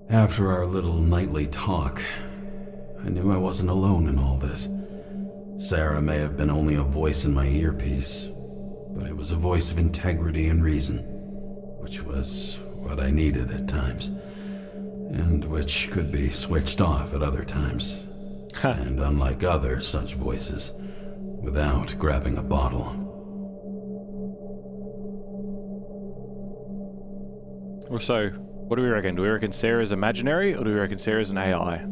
After our little nightly talk, I knew I wasn't alone in all this. Sara may have been only a voice in my earpiece, but it was a voice of integrity and reason, which was what I needed at times, and which could be switched off at other times. And unlike other such voices, without grabbing a bottle. So, what do we reckon? Do we reckon Sara's imaginary, or do we reckon Sara's an AI?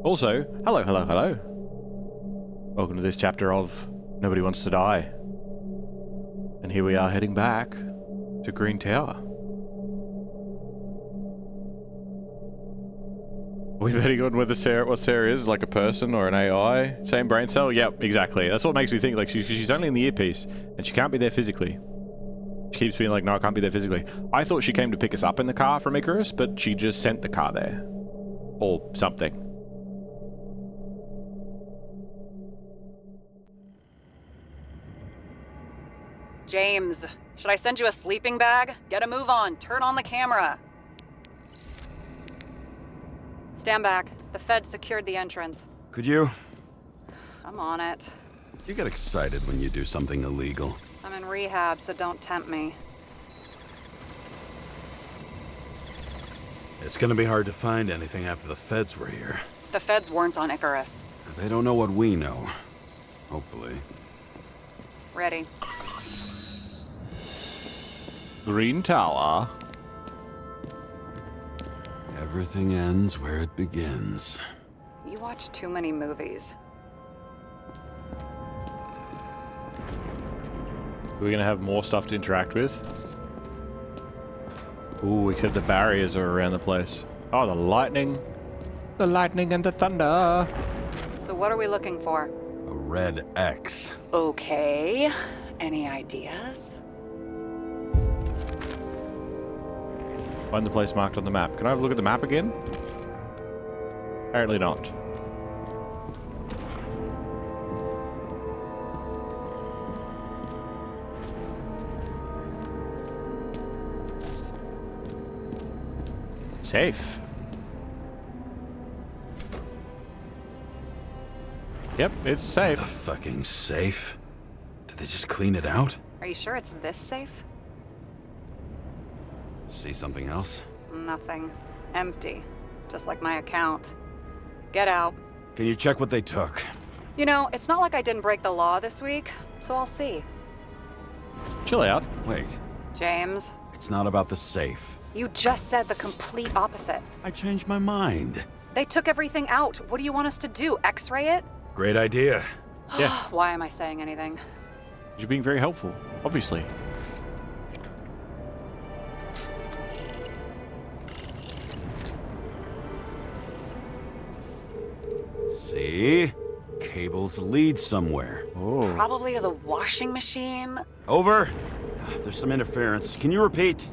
Also, hello. Welcome to this chapter of Nobody Wants to Die. And here we are heading back to Green Tower. Are we betting on whether what Sara is, like a person or an AI? Same brain cell? Yep, exactly. That's what makes me think, like, she's only in the earpiece, and she can't be there physically. She keeps being like, no, I can't be there physically. I thought she came to pick us up in the car from Icarus, but she just sent the car there. Or something. James, should I send you a sleeping bag? Get a move on. Turn on the camera. Stand back. The Fed secured the entrance. Could you? I'm on it. You get excited when you do something illegal. I'm in rehab, so don't tempt me. It's gonna be hard to find anything after the Feds were here. The Feds weren't on Icarus. They don't know what we know. Hopefully. Ready. Green Tower. Everything ends where it begins. You watch too many movies. Are we gonna have more stuff to interact with? Ooh, except the barriers are around the place. Oh, the lightning. The lightning and the thunder. So what are we looking for? A red X. Okay. Any ideas? Find the place marked on the map. Can I have a look at the map again? Apparently not. Safe. Yep, it's safe. The fucking safe? Did they just clean it out? Are you sure it's this safe? See something else? Nothing. Empty. Just like my account. Get out. Can you check what they took? You know, it's not like I didn't break the law this week, so I'll see. Chill out. Wait, James, it's not about the safe. you just said the complete opposite. I changed my mind. They took everything out. What do you want us to do? X-ray it? Great idea. Yeah. Why am I saying anything? You're being very helpful, obviously. See? Cables lead somewhere. Oh. Probably to the washing machine. Over. There's some interference. Can you repeat?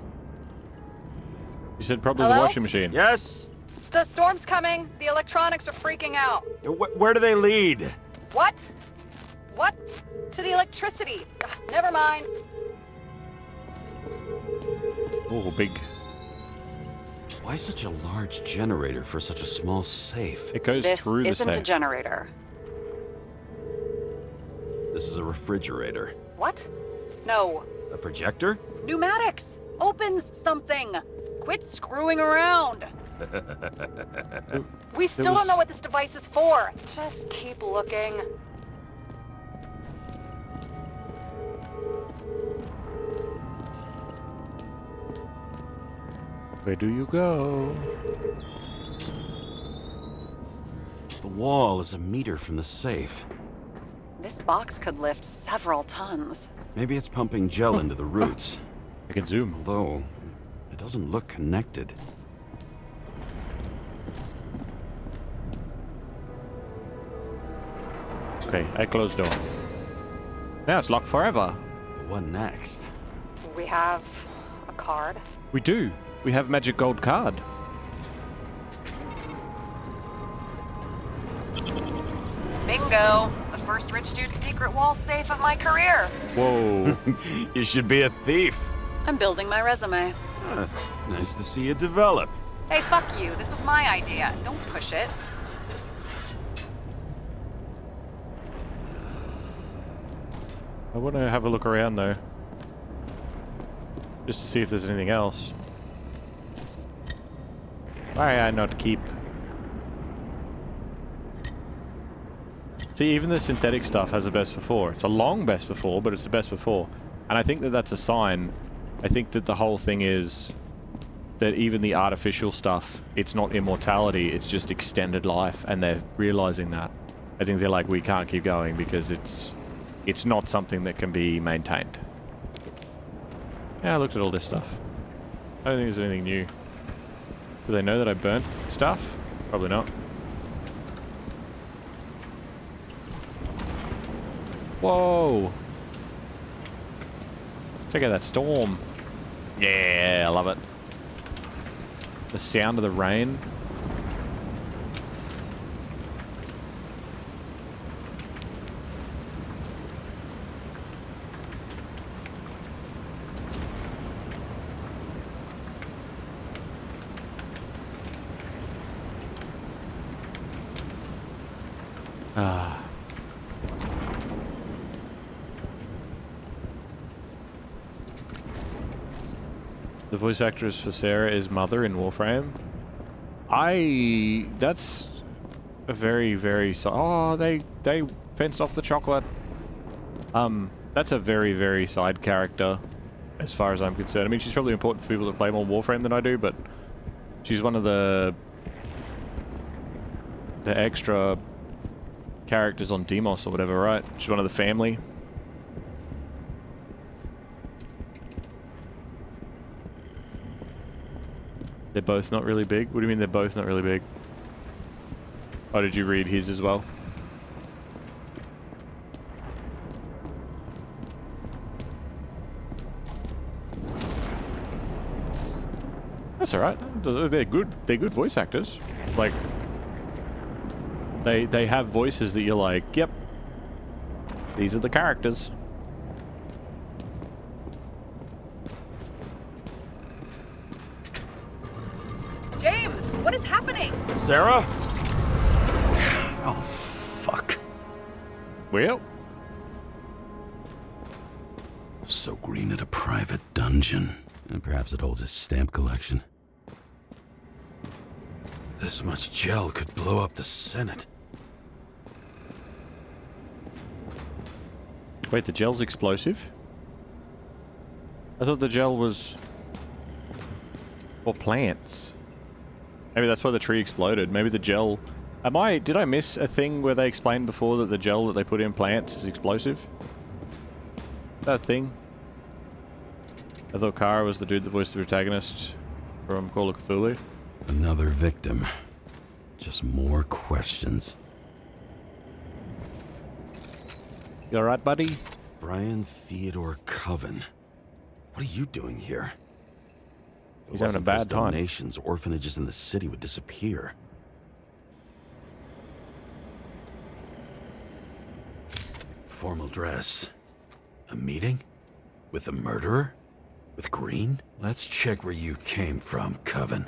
You said probably Hello? the washing machine. Yes? Storm's coming. The electronics are freaking out. Where do they lead? What? What? To the electricity. Never mind. Oh, big. Why such a large generator for such a small safe? It goes This through the isn't a safe. generator. This is a refrigerator. What? No. A projector? Pneumatics! Opens something! Quit screwing around! We still don't know what this device is for. Just keep looking. Where do you go? The wall is a meter from the safe. This box could lift several tons. Maybe it's pumping gel into the roots. I can zoom. Although, it doesn't look connected. Okay, I closed door. Now it's locked forever. But what next? We have a card. We do. We have magic gold card. Bingo! The first rich dude's secret wall safe of my career. Whoa. You should be a thief. I'm building my resume. Nice to see you develop. Hey, fuck you. This was my idea. Don't push it. I want to have a look around though. Just to see if there's anything else. Why I not keep... See, even the synthetic stuff has a best before. It's a long best before, but it's the best before. And I think that that's a sign. I think that the whole thing is that even the artificial stuff, it's not immortality, it's just extended life, and they're realizing that. I think they're like, we can't keep going because it's not something that can be maintained. Yeah, I looked at all this stuff. I don't think there's anything new. Do they know that I burnt stuff? Probably not. Whoa! Check out that storm. Yeah, I love it. The sound of the rain. Ah. The voice actress for Sara is Mother in Warframe. That's a very, very... Oh, they fenced off the chocolate. That's a very, very side character, as far as I'm concerned. I mean, she's probably important for people that play more Warframe than I do, but she's one of the extra characters on Demos or whatever, right? She's one of the family. They're both not really big? What do you mean they're both not really big? Oh, did you read his as well? That's alright. They're good. They're good voice actors. Like, they have voices that you're like, yep, these are the characters. James, what is happening? Sara? Oh, fuck. Well, So Green at a private dungeon. And perhaps it holds his stamp collection. This much gel could blow up the Senate. wait, the gel's explosive? I thought the gel was for plants. Maybe that's why the tree exploded. Maybe the gel... Did I miss a thing where they explained before that the gel that they put in plants is explosive? That thing? I thought Karra was the dude that voiced the protagonist from Call of Cthulhu. Another victim. Just more questions. You alright, buddy? Brian Theodore Coven. What are you doing here? If it He's having a wasn't for bad his time. donations, orphanages in the city would disappear. Formal dress. A meeting? With the murderer? With Green? Let's check where you came from, Coven.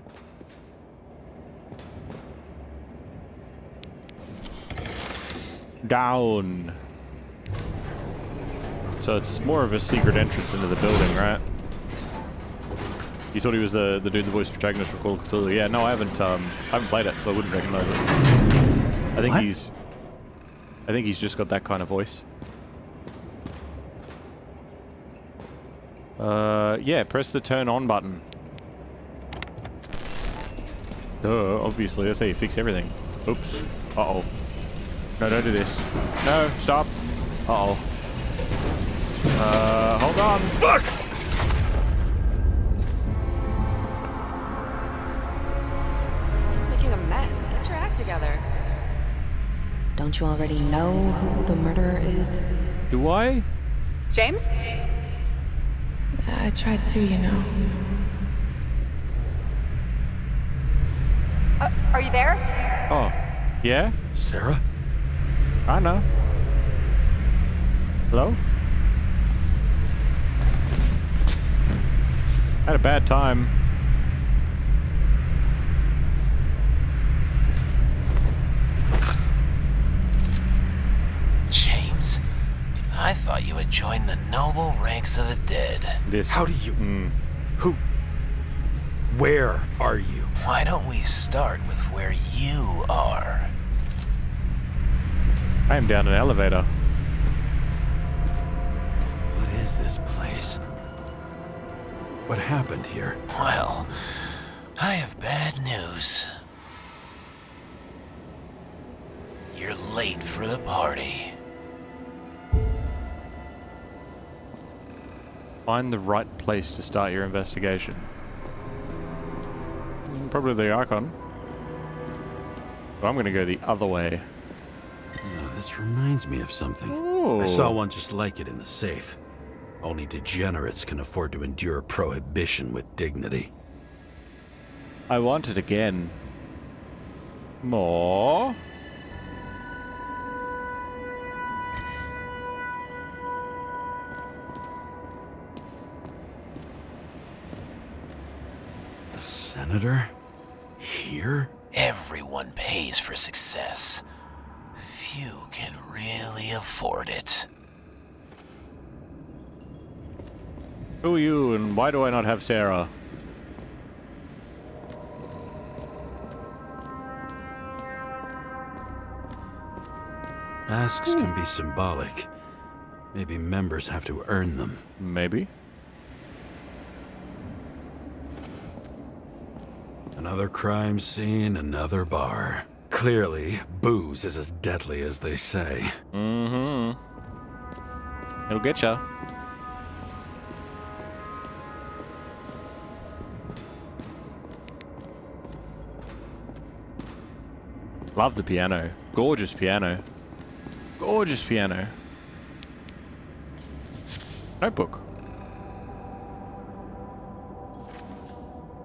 Down. So it's more of a secret entrance into the building, right? You thought he was the dude that voiced the protagonist for Call of Cthulhu? Yeah, no, I haven't played it, so I wouldn't recognize it. I think he's just got that kind of voice. Yeah, press the turn on button. Duh, obviously, that's how you fix everything. Oops. Uh-oh. No, don't do this. No, stop. Uh-oh. Hold on. Fuck! Making a mess. Get your act together. Don't you already know who the murderer is? Do I? James? I tried to, you know. Are you there? Oh. Yeah? Sara? I know. Hello? I had a bad time. I thought you had joined the noble ranks of the dead. How do you... Who... Where are you? Why don't we start with where you are? I am down an elevator. What is this place? What happened here? Well, I have bad news. You're late for the party. Find the right place to start your investigation. Probably the icon. But I'm gonna go the other way. This reminds me of something. Ooh. I saw one just like it in the safe. Only degenerates can afford to endure prohibition with dignity. I want it again. More. The senator? Here? Everyone pays for success. Few can really afford it. Who are you and why do I not have Sarah? Masks can be symbolic. Maybe members have to earn them. Maybe. Another crime scene, another bar. Clearly, booze is as deadly as they say. Mm-hmm. It'll get ya. Love the piano. Gorgeous piano. Gorgeous piano. Notebook.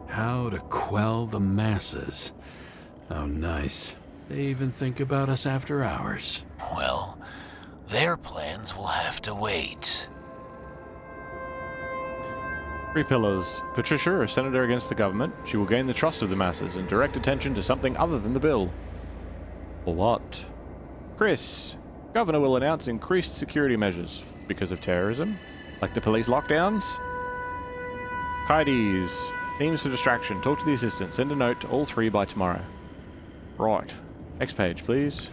How to quell the masses. How nice. They even think about us after hours. Well, their plans will have to wait. 3 pillars. Patricia, a senator against the government. She will gain the trust of the masses and direct attention to something other than the bill. Or what? Chris, governor will announce increased security measures because of terrorism, like the police lockdowns. Kaides, themes for distraction. Talk to the assistant. Send a note to all 3 by tomorrow. Right. Next page, please.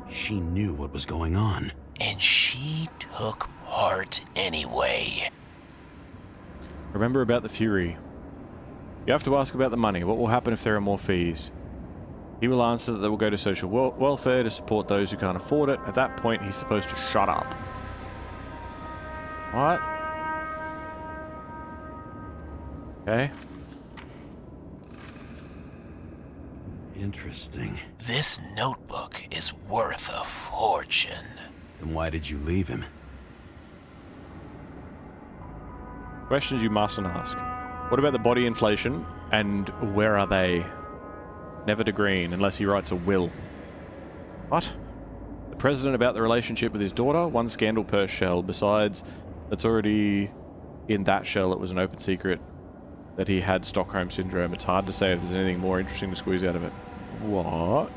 She knew what was going on. And she took part anyway. Remember about the Fury. You have to ask about the money. What will happen if there are more fees? He will answer that they will go to social welfare to support those who can't afford it. At that point, he's supposed to shut up. What? Okay. Interesting. This notebook is worth a fortune. Then why did you leave him? Questions you mustn't ask. What about the body inflation, and where are they? Never to Green, unless he writes a will. What? The president about the relationship with his daughter? 1 scandal per shell. Besides, that's already in that shell. It was an open secret that he had Stockholm Syndrome. It's hard to say if there's anything more interesting to squeeze out of it. What?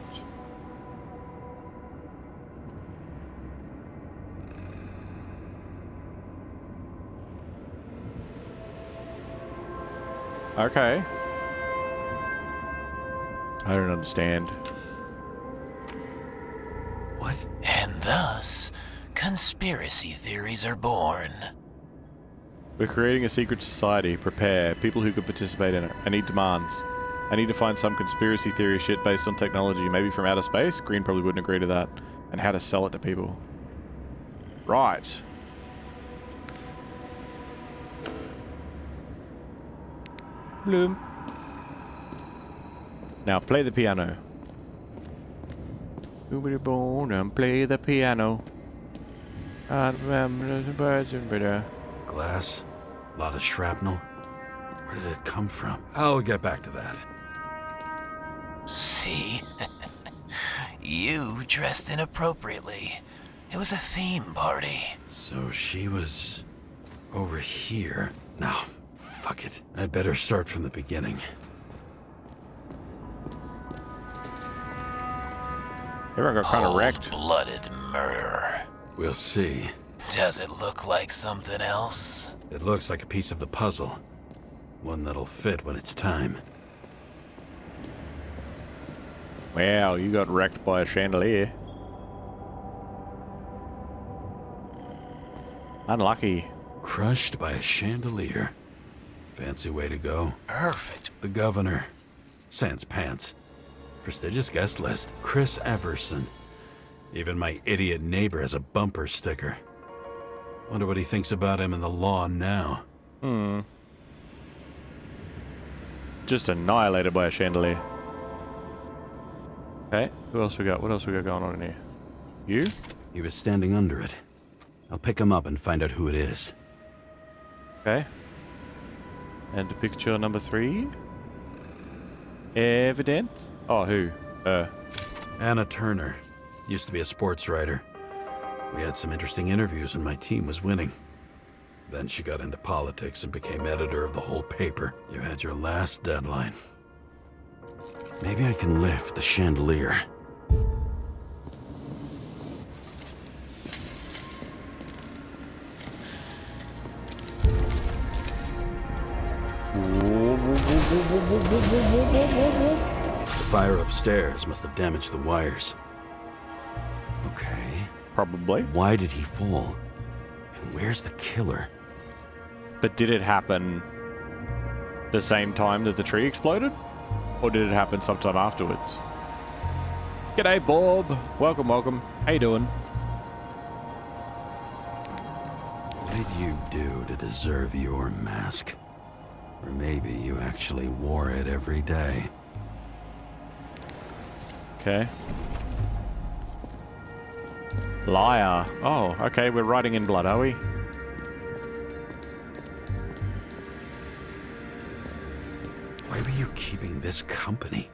Okay. I don't understand. What? And thus, conspiracy theories are born. We're creating a secret society. Prepare. People who could participate in it. I need demands. I need to find some conspiracy theory shit based on technology, maybe from outer space. Green probably wouldn't agree to that. And how to sell it to people. Right. Bloom. Now play the piano. Boom and play the piano. I remember the birds and bitter. Glass? A lot of shrapnel? Where did it come from? I'll get back to that. See? You dressed inappropriately. It was a theme party. So she was over here. No, fuck it. I'd better start from the beginning. Everyone got kind of wrecked. Cold-blooded murderer. We'll see. Does it look like something else? It looks like a piece of the puzzle. One that'll fit when it's time. Wow, you got wrecked by a chandelier. Unlucky. Crushed by a chandelier. Fancy way to go. Perfect. The governor. Sans pants. Prestigious guest list. Chris Everson. Even my idiot neighbor has a bumper sticker. Wonder what he thinks about him in the law now. Just annihilated by a chandelier. Okay, who else we got? What else we got going on in here? You? He was standing under it. I'll pick him up and find out who it is. Okay. And picture number 3. Evidence? Oh, who? Anna Turner. Used to be a sports writer. We had some interesting interviews when my team was winning. Then she got into politics and became editor of the whole paper. You had your last deadline. Maybe I can lift the chandelier. The fire upstairs must have damaged the wires. Okay. Probably. Why did he fall? And where's the killer? But did it happen the same time that the tree exploded? Or did it happen sometime afterwards? G'day, Bob. Welcome, welcome. How you doing? What did you do to deserve your mask? Or maybe you actually wore it every day. Okay. Liar. Oh, okay, we're writing in blood, are we? Why were you keeping this company?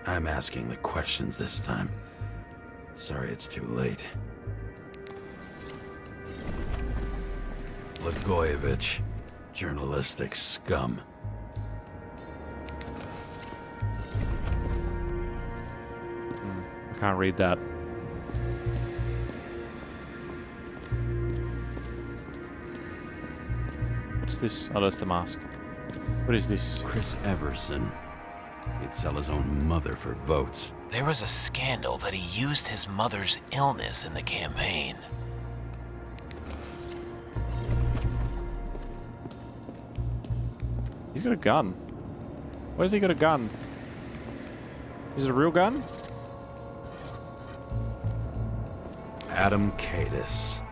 I'm asking the questions this time. Sorry it's too late. Blagojevich, journalistic scum. I can't read that. What's this? Oh, that's the mask. What is this? Chris Everson. He'd sell his own mother for votes. There was a scandal that he used his mother's illness in the campaign. He's got a gun. Where's he got a gun? Is it a real gun? Adam Cadis.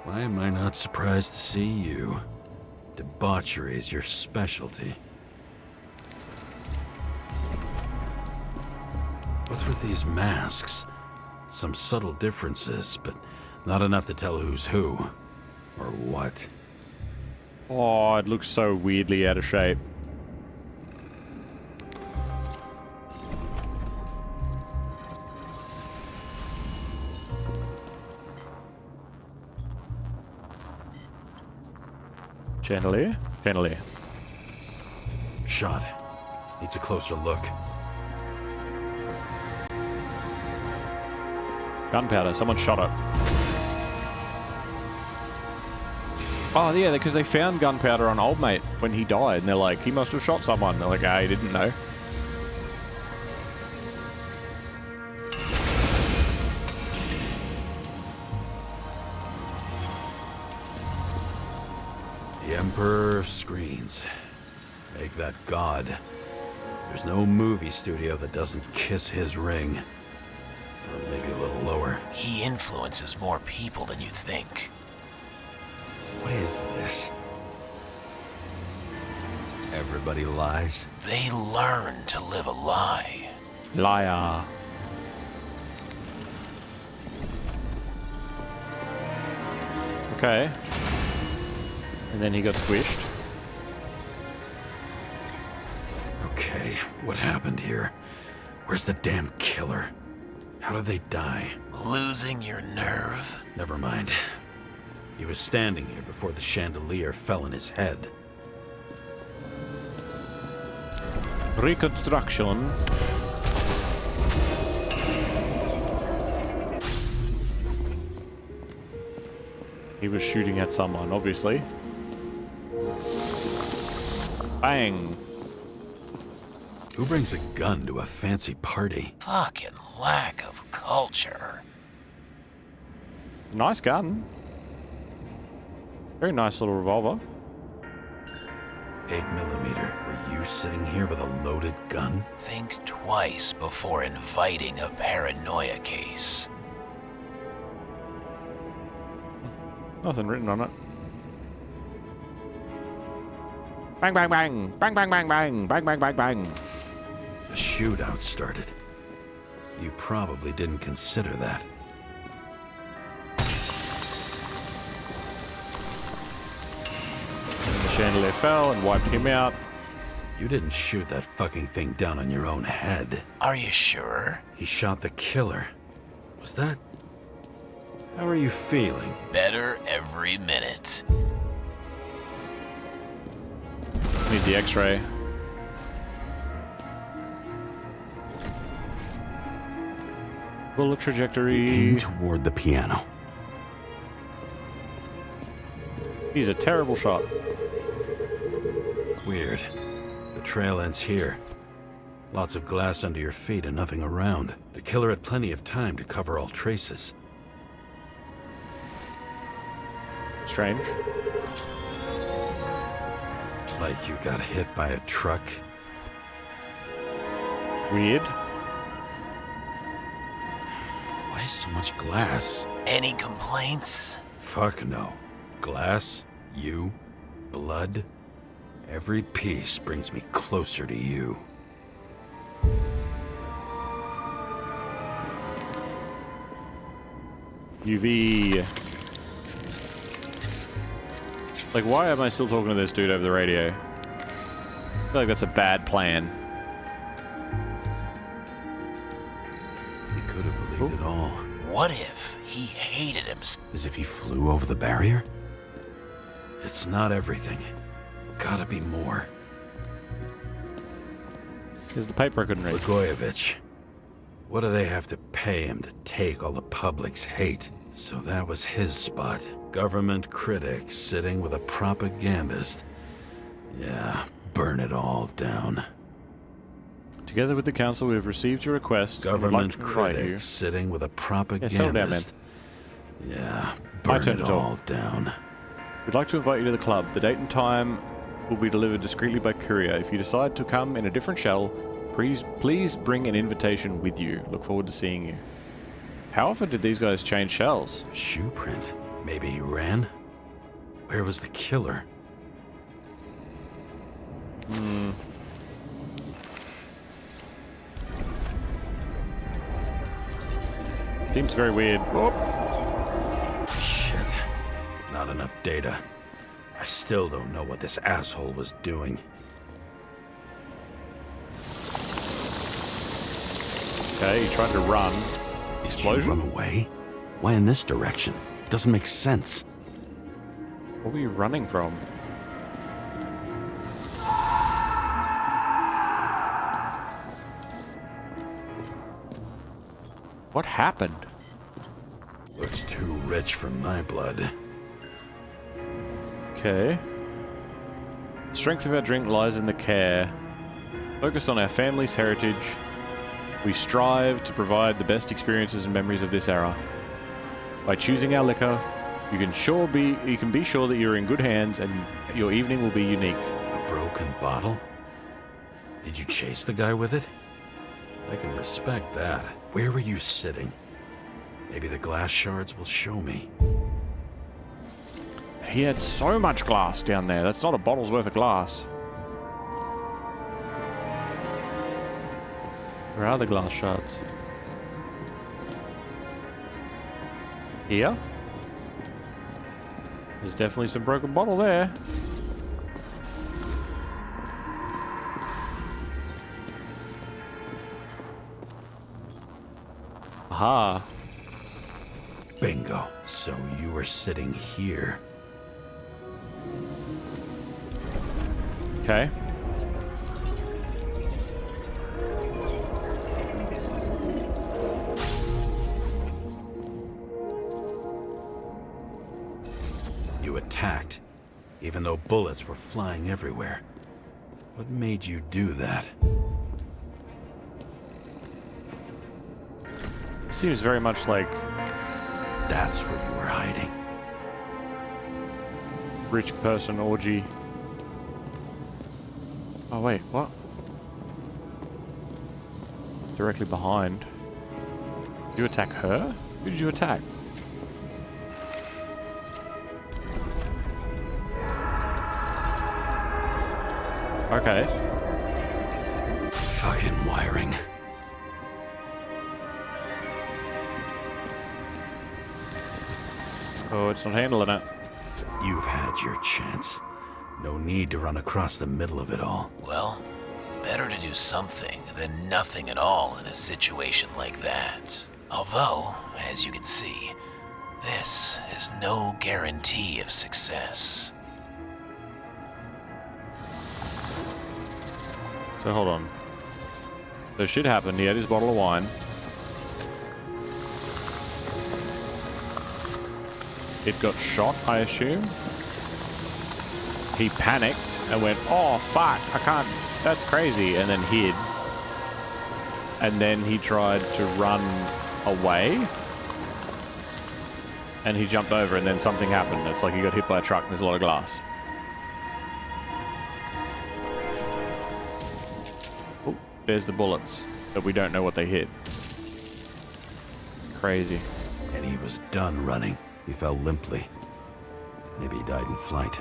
Why am I not surprised to see you? Debauchery is your specialty. What's with these masks? Some subtle differences, but not enough to tell who's who. Or what. Oh, it looks so weirdly out of shape. Chandelier? Chandelier. Shot. Needs a closer look. Gunpowder. Someone shot it. Oh, yeah, because they found gunpowder on Old Mate when he died, and they're like, he must have shot someone. They're like, ah, he didn't know. The Emperor of Screens. Make that god. There's no movie studio that doesn't kiss his ring. Or maybe a little lower. He influences more people than you think. What is this? Everybody lies? They learn to live a lie. Liar. Okay. And then he got squished. Okay, what happened here? Where's the damn killer? How did they die? Losing your nerve? Never mind. He was standing here before the chandelier fell on his head. Reconstruction. He was shooting at someone, obviously. Bang! Who brings a gun to a fancy party? Fucking lack of culture. Nice gun. Very nice little revolver. 8mm. Were you sitting here with a loaded gun? Think twice before inviting a paranoia case. Nothing written on it. Bang, bang, bang! Bang, bang, bang, bang! Bang, bang, bang, bang! A shootout started. You probably didn't consider that. The chandelier fell and wiped him out. You didn't shoot that fucking thing down on your own head. Are you sure? He shot the killer. Was that... How are you feeling? Better every minute. Need the X-ray. Bullet trajectory. Aim toward the piano. He's a terrible shot. Weird. The trail ends here. Lots of glass under your feet and nothing around. The killer had plenty of time to cover all traces. Strange. Like you got hit by a truck. Weird. Why so much glass? Any complaints? Fuck no. Glass, you, blood. Every piece brings me closer to you. UV. Like, why am I still talking to this dude over the radio? I feel like that's a bad plan. He could have believed it all. What if he hated himself? As if he flew over the barrier? It's not everything. Gotta be more. Here's the paper I couldn't read. Blagojevich. What do they have to pay him to take all the public's hate? So that was his spot. Government critic sitting with a propagandist. Yeah, burn it all down. Together with the council, we have received your request. Government critic sitting with a propagandist. Yeah, burn it all down. We'd like to invite you to the club. The date and time will be delivered discreetly by courier. If you decide to come in a different shell, please bring an invitation with you. Look forward to seeing you. How often did these guys change shells? Shoe print. Maybe he ran? Where was the killer? Seems very weird. Oh. Shit. Not enough data. I still don't know what this asshole was doing. Okay, he tried to run. Explosion? Did you run away? Why in this direction? Doesn't make sense. What were you running from? What happened? Looks too rich for my blood. Okay. The strength of our drink lies in the care. Focused on our family's heritage, we strive to provide the best experiences and memories of this era. By choosing our liquor, you can be sure that you're in good hands and your evening will be unique. A broken bottle? Did you chase the guy with it? I can respect that. Where were you sitting? Maybe the glass shards will show me. He had so much glass down there. That's not a bottle's worth of glass. Where are the glass shards? Here? There's definitely some broken bottle there. Aha. Bingo. So you were sitting here. Okay. even though bullets were flying everywhere. What made you do that? Seems very much like That's where you were hiding. rich person orgy. Oh wait, what? Directly behind. Did you attack her? Who did you attack? Okay. Fucking wiring. Oh, it's not handling it. You've had your chance. No need to run across the middle of it all. Well, better to do something than nothing at all in a situation like that. Although, as you can see, this is no guarantee of success. So hold on. So shit happened. He had his bottle of wine. It got shot, I assume. He panicked and went, oh fuck, I can't, that's crazy, and then hid. And then he tried to run away. And he jumped over and then something happened. It's like he got hit by a truck and there's a lot of glass. Oh, there's the bullets, but we don't know what they hit. Crazy. And he was done running. He fell limply. Maybe he died in flight.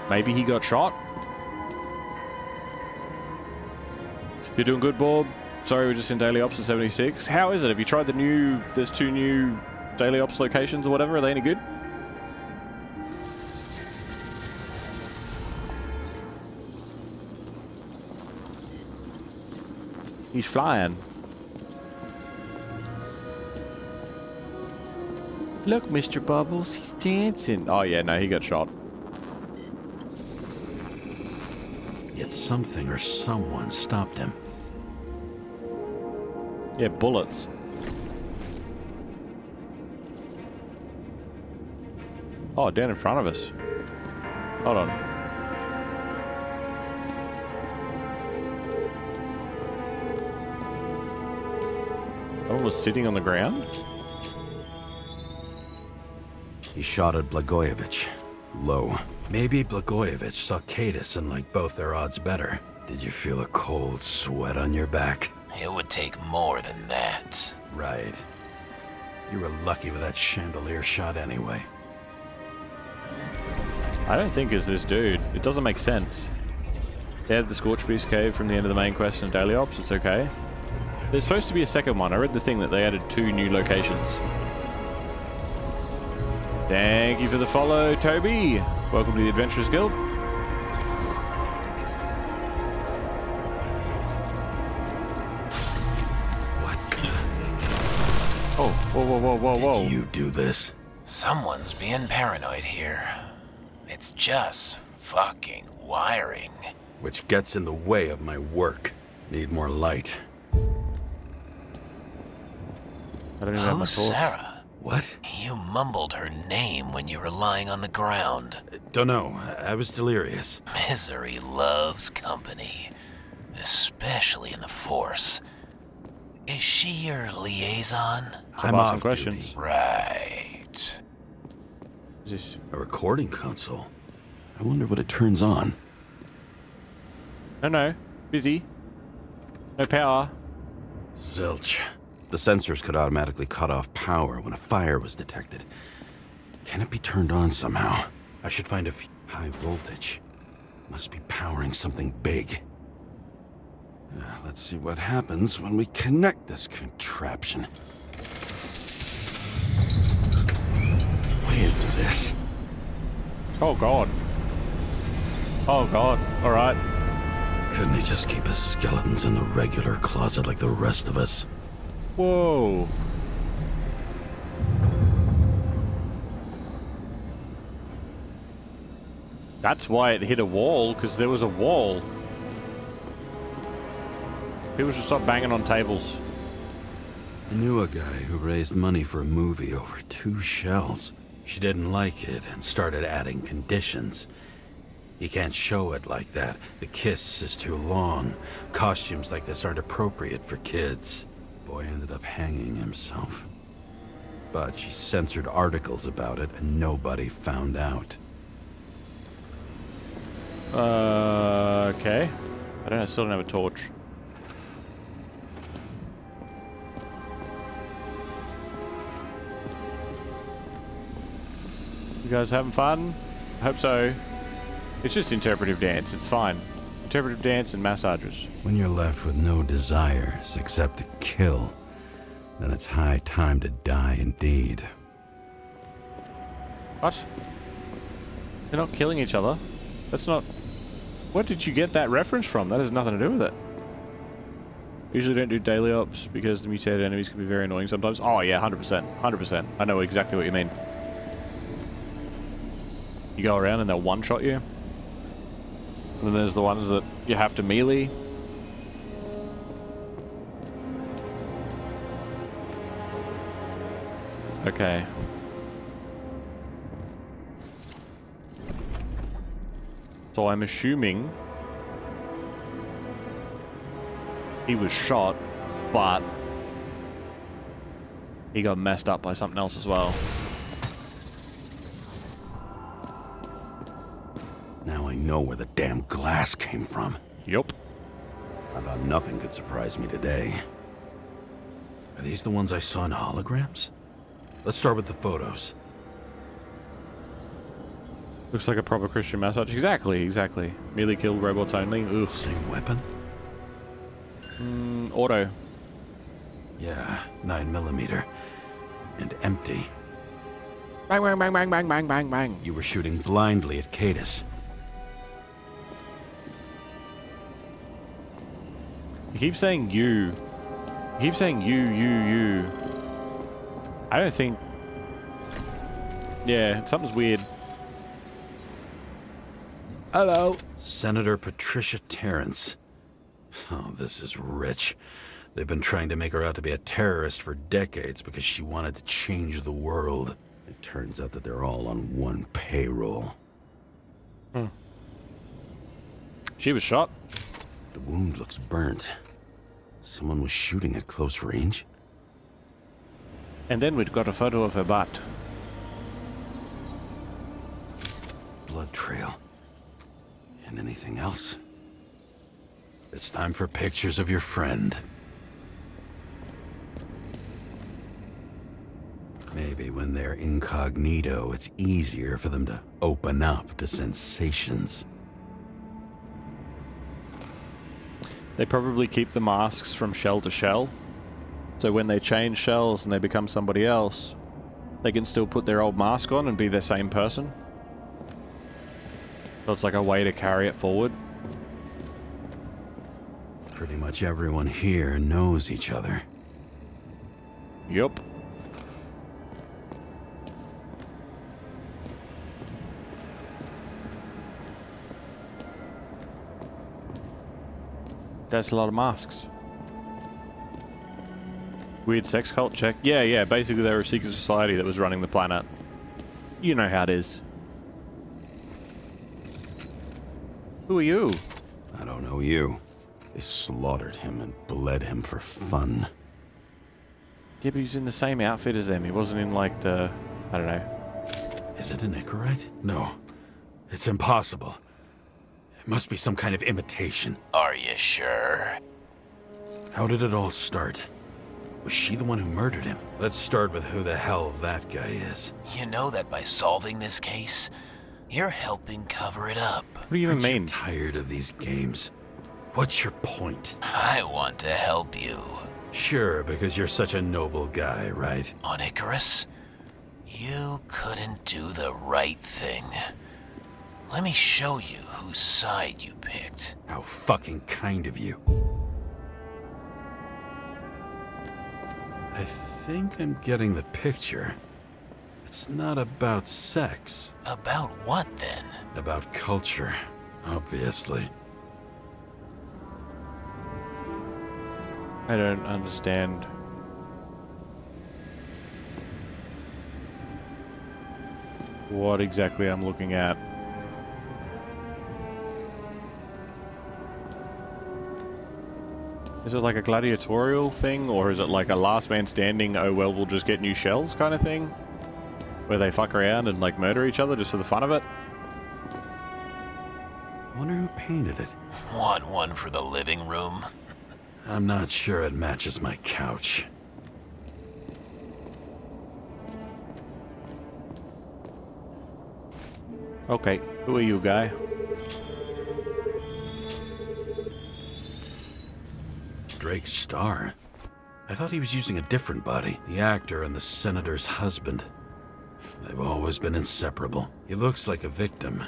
Maybe he got shot. You're doing good, Bob. Sorry, we're just in Daily Ops at 76. How is it? Have you tried the new... There's 2 new Daily Ops locations or whatever. Are they any good? He's flying. Look, Mr. Bubbles, he's dancing. Oh yeah, no, he got shot. Yet something or someone stopped him. Yeah, bullets. Oh, down in front of us. Hold on. Someone was sitting on the ground? He shot at Blagojevich. Low. Maybe Blagojevich saw Kadis and liked both their odds better. Did you feel a cold sweat on your back? It would take more than that. Right. You were lucky with that chandelier shot anyway. I don't think it's this dude. It doesn't make sense. They had the Scorch Beast Cave from the end of the main quest in Daily Ops. It's okay. There's supposed to be a second one. I read the thing that they added 2 new locations. Thank you for the follow, Toby. Welcome to the Adventurers Guild. What? Oh, whoa. Did you do this? Someone's being paranoid here. It's just fucking wiring. Which gets in the way of my work. Need more light. I don't even have my Who's torch. Sara? What? You mumbled her name when you were lying on the ground. Don't know. I was delirious. Misery loves company, especially in the Force. Is she your liaison? I'm asking off questions. duty. Right. Is this... A recording console. I wonder what it turns on. No. Busy. No power. Zilch. The sensors could automatically cut off power when a fire was detected. Can it be turned on somehow? I should find a high voltage. Must be powering something big. Let's see what happens when we connect this contraption. What is this? Oh god. Oh god. Alright. Couldn't he just keep his skeletons in the regular closet like the rest of us? Whoa. That's why it hit a wall, because there was a wall. People should stop banging on tables. I knew a guy who raised money for a movie over 2 shells. She didn't like it and started adding conditions. You can't show it like that. The kiss is too long. Costumes like this aren't appropriate for kids. Boy ended up hanging himself. But she censored articles about it and nobody found out. Okay. I still don't have a torch. You guys having fun? I hope so. It's just interpretive dance, it's fine. Interpretive dance and massages. When you're left with no desires except to kill, then it's high time to die indeed. What? They're not killing each other. That's not... Where did you get that reference from? That has nothing to do with it. Usually don't do daily ops because the mutated enemies can be very annoying sometimes. Oh yeah, 100%. 100%. I know exactly what you mean. You go around and they'll one-shot you. And then there's the ones that you have to melee. Okay. So I'm assuming he was shot, but he got messed up by something else as well. Now I know where the damn glass came from. Yup. I thought nothing could surprise me today. Are these the ones I saw in holograms? Let's start with the photos. Looks like a proper Christian massage. Exactly, exactly. Melee kill robots only. Ugh. Same weapon? Auto. Yeah, 9mm. And empty. Bang, bang, bang, bang, bang, bang, bang, bang. You were shooting blindly at Cadus. You keep saying you. You keep saying you. I don't think... Yeah, something's weird. Hello. Senator Patricia Terrence. Oh, this is rich. They've been trying to make her out to be a terrorist for decades because she wanted to change the world. It turns out that they're all on one payroll. She was shot. The wound looks burnt. Someone was shooting at close range. And then we'd got a photo of her butt. Blood trail. And anything else? It's time for pictures of your friend. Maybe when they're incognito, it's easier for them to open up to sensations. They probably keep the masks from shell to shell. So when they change shells and they become somebody else, they can still put their old mask on and be the same person. So it's like a way to carry it forward. Pretty much everyone here knows each other. Yup. That's a lot of masks. Weird sex cult check. Yeah. Basically, they were a secret society that was running the planet. You know how it is. Who are you? I don't know you. They slaughtered him and bled him for fun. Yeah, but he was in the same outfit as them. He wasn't in like the... I don't know. Is it an Icarite? No. It's impossible. It must be some kind of imitation. Are you sure? How did it all start? Was she the one who murdered him? Let's start with who the hell that guy is. You know that by solving this case, you're helping cover it up. What do you even Aren't you mean? tired of these games? What's your point? I want to help you. Sure, because you're such a noble guy, right? On Icarus, you couldn't do the right thing. Let me show you whose side you picked. How fucking kind of you. I think I'm getting the picture. It's not about sex. About what, then? About culture, obviously. I don't understand. what exactly I'm looking at. Is it like a gladiatorial thing, or is it like a last man standing, oh well, we'll just get new shells kind of thing? Where they fuck around and like murder each other just for the fun of it? Wonder who painted it. Want one for the living room? I'm not sure it matches my couch. Okay, who are you, guy? Drake Starr. I thought he was using a different body. The actor and the senator's husband. They've always been inseparable. He looks like a victim,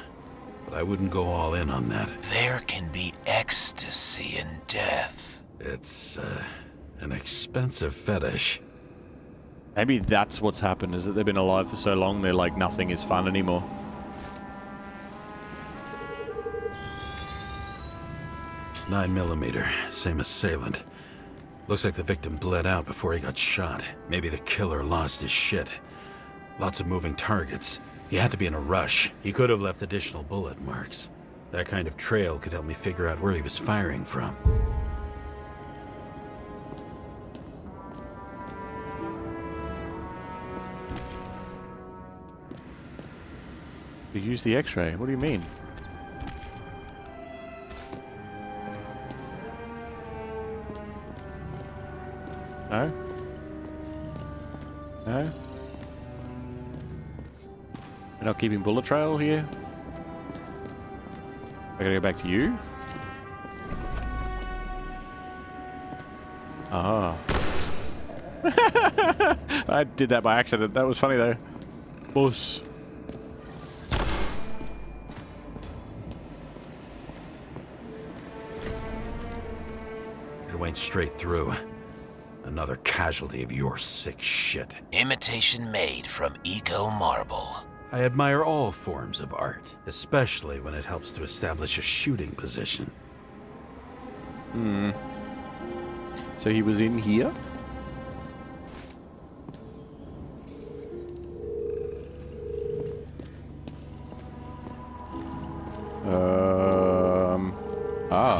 but I wouldn't go all in on that. There can be ecstasy in death. It's, an expensive fetish. Maybe that's what's happened, is that they've been alive for so long, they're like, nothing is fun anymore. .9mm, same assailant. Looks like the victim bled out before he got shot. Maybe the killer lost his shit. Lots of moving targets. He had to be in a rush. He could have left additional bullet marks. That kind of trail could help me figure out where he was firing from. You use the X-ray? What do you mean? No? No? We're not keeping bullet trail here? I gotta go back to you? Ah. I did that by accident. That was funny though. Boss. It went straight through. Another casualty of your sick shit. Imitation made from eco marble. I admire all forms of art, especially when it helps to establish a shooting position. Hmm. So he was in here?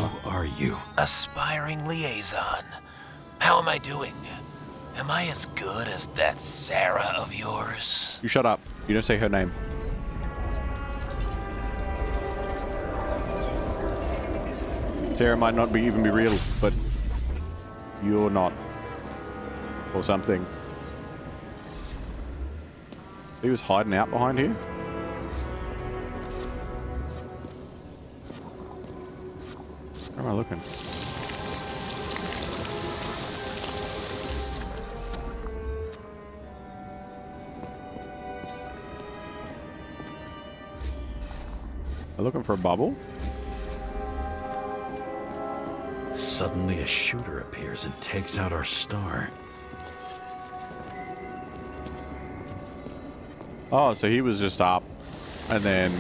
Who are you? Aspiring liaison. How am I doing? Am I as good as that Sara of yours? You shut up. You don't say her name. Sara might not be even be real, but you're not. Or something. So he was hiding out behind here? Where am I looking? I'm looking for a bubble. Suddenly a shooter appears and takes out our star. Oh, so he was just up. And then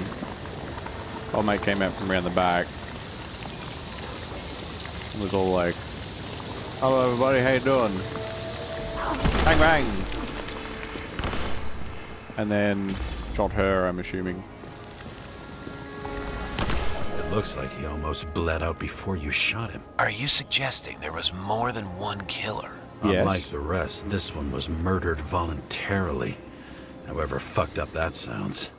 old mate came out from around the back. And was all like, hello everybody, how you doing? Bang bang! And then shot her, I'm assuming. It looks like he almost bled out before you shot him. Are you suggesting there was more than one killer? Yes. Unlike the rest, this one was murdered voluntarily. However fucked up that sounds.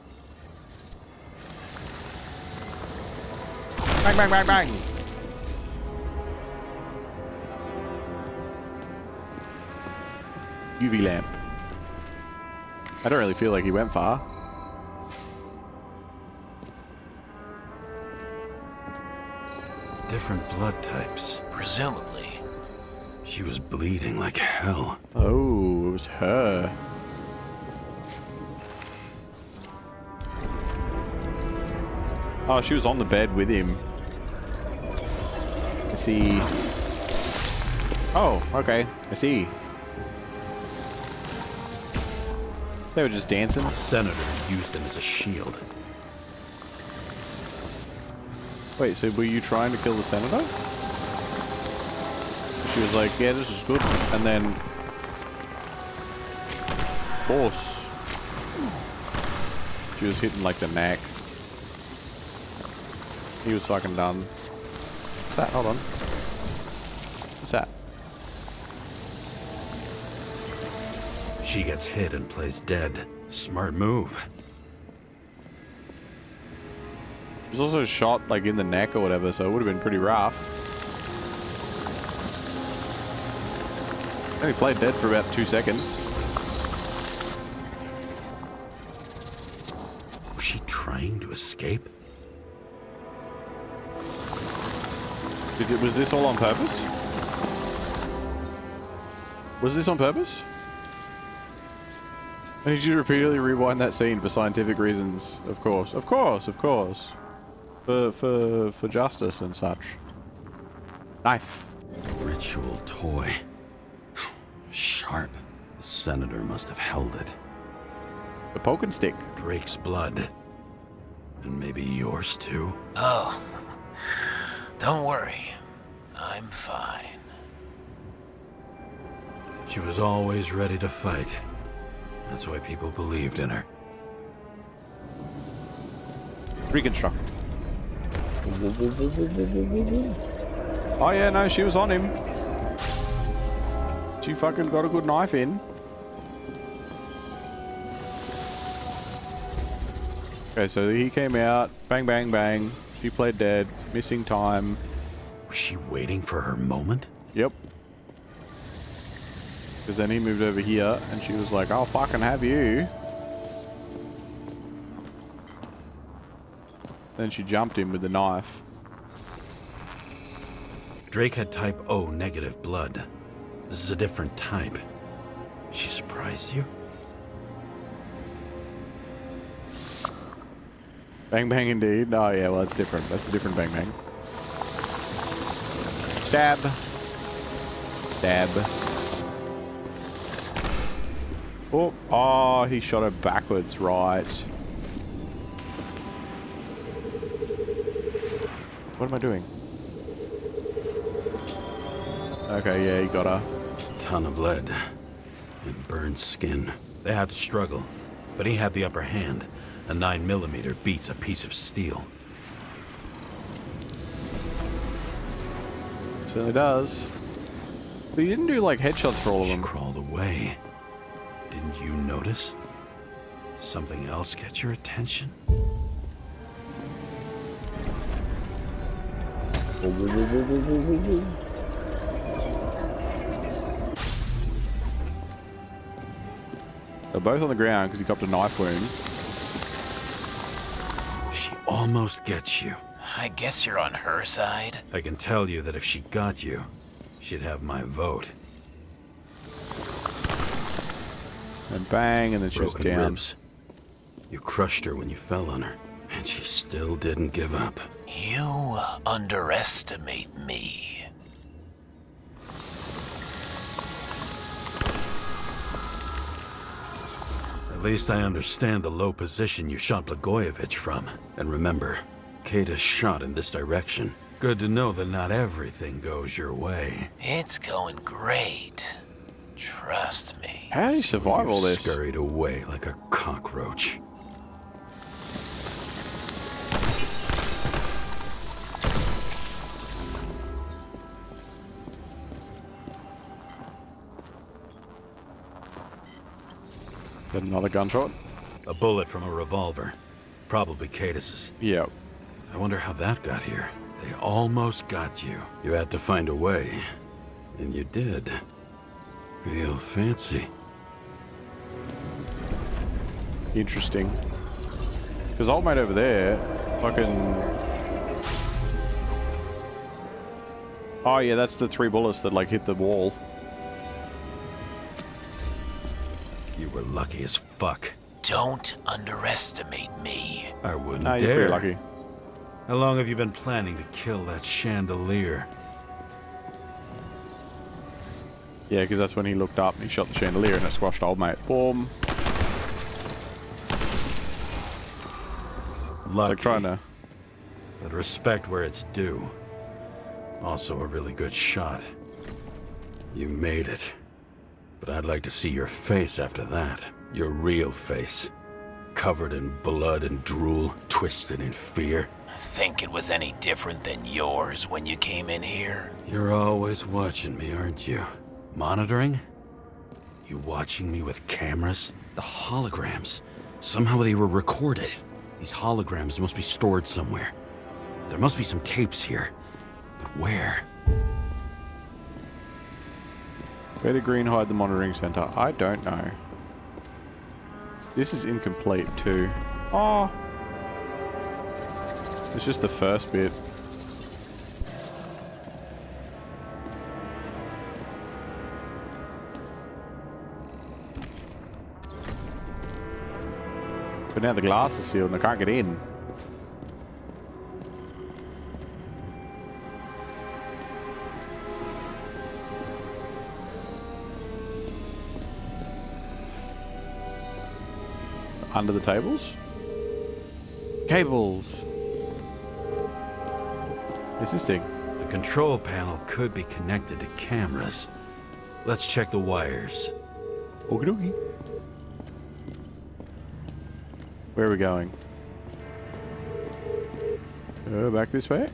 Bang bang bang bang! UV lamp. I don't really feel like he went far. Different blood types. Presumably. She was bleeding like hell. Oh, it was her. Oh, she was on the bed with him. I see. Oh, okay. I see. They were just dancing. The senator used them as a shield. Wait, so were you trying to kill the senator? She was like, yeah, this is good. And then... Boss. She was hitting like the neck. He was fucking done. What's that? Hold on. What's that? She gets hit and plays dead. Smart move. He was also shot like in the neck or whatever, so it would have been pretty rough. Only played dead for about 2 seconds. Was she trying to escape? Was this all on purpose? Was this on purpose? I need you to repeatedly rewind that scene for scientific reasons. Of course. Of course, of course. For justice and such. Knife. Ritual toy. Sharp. The senator must have held it. The poking stick. Drake's blood. And maybe yours too. Oh, don't worry. I'm fine. She was always ready to fight. That's why people believed in her. Reconstruct. Oh yeah, no, she was on him. She fucking got a good knife in. Okay, so he came out, bang, bang, bang. She played dead, missing time. Was she waiting for her moment? Yep. Because then he moved over here, and she was like, I'll fucking have you. Then she jumped him with the knife. Drake had type O negative blood. This is a different type. She surprised you? Bang, bang, indeed. Oh, yeah, well, that's different. That's a different bang, bang. Stab. Stab. Oh, oh, he shot her backwards, right. What am I doing? Okay, yeah, he got her. Ton of lead and burned skin. They had to struggle, but he had the upper hand. A 9mm beats a piece of steel. Certainly does. But he didn't do like headshots for all of She them. crawled away. Didn't you notice? Something else get your attention? They're both on the ground because he copped a knife wound. She almost gets you. I guess you're on her side. I can tell you that if she got you, she'd have my vote. And bang, and then she was Broken down. ribs. You crushed her when you fell on her, and she still didn't give up. You underestimate me. At least I understand the low position you shot Blagojevich from. And remember, Kata's shot in this direction. Good to know that not everything goes your way. It's going great. Trust me. How did he survive all this? Scurried away like a cockroach. Got another gunshot? A bullet from a revolver. Probably Katis's. Yep. I wonder how that got here. They almost got you. You had to find a way. And you did. Real fancy. Interesting. Because old mate over there, fucking... Oh yeah, that's the 3 bullets that like hit the wall. You were lucky as fuck. Don't underestimate me. I wouldn't Nah, dare. you're pretty lucky. How long have you been planning to kill that chandelier? Yeah, because that's when he looked up and he shot the chandelier and it squashed old mate. Boom. Lucky. It's like trying to... But respect where it's due. Also a really good shot. You made it. But I'd like to see your face after that. Your real face. covered in blood and drool, twisted in fear. Think it was any different than yours when you came in here? You're always watching me, aren't you? Monitoring? You watching me with cameras? The holograms. Somehow they were recorded. These holograms must be stored somewhere. There must be some tapes here. But where? Where did Green hide the monitoring center? I don't know. This is incomplete too. Oh! It's just the first bit. But now the glass is sealed and I can't get in. Under the tables? Cables! What's this thing? The control panel could be connected to cameras. Let's check the wires. Okie dokie. Where are we going? Back this way?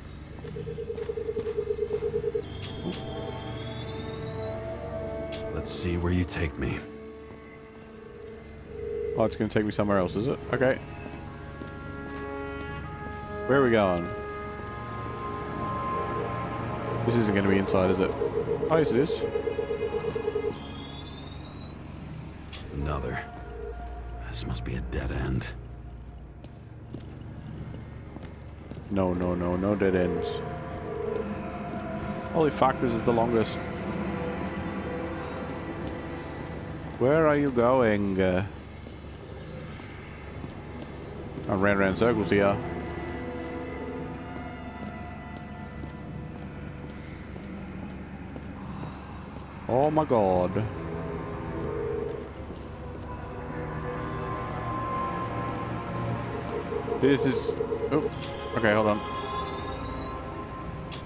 Let's see where you take me. Oh, it's going to take me somewhere else, is it? Okay. Where are we going? This isn't going to be inside, is it? Oh, yes it is. Another. This must be a dead end. No, no, no, no dead ends. Holy fuck, this is the longest. Where are you going? I ran around in circles here. Oh my god. This is... Oh, okay, hold on.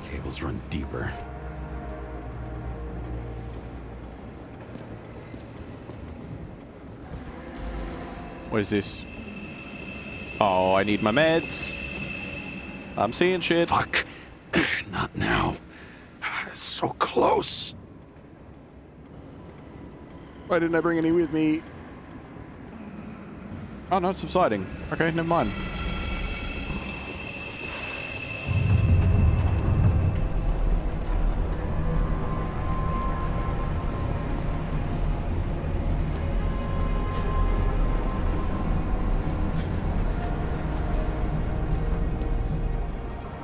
Cables run deeper. What is this? Oh, I need my meds. I'm seeing shit. Fuck. Not now. It's so close. Why didn't I bring any with me? Oh no, it's subsiding. Okay, never mind.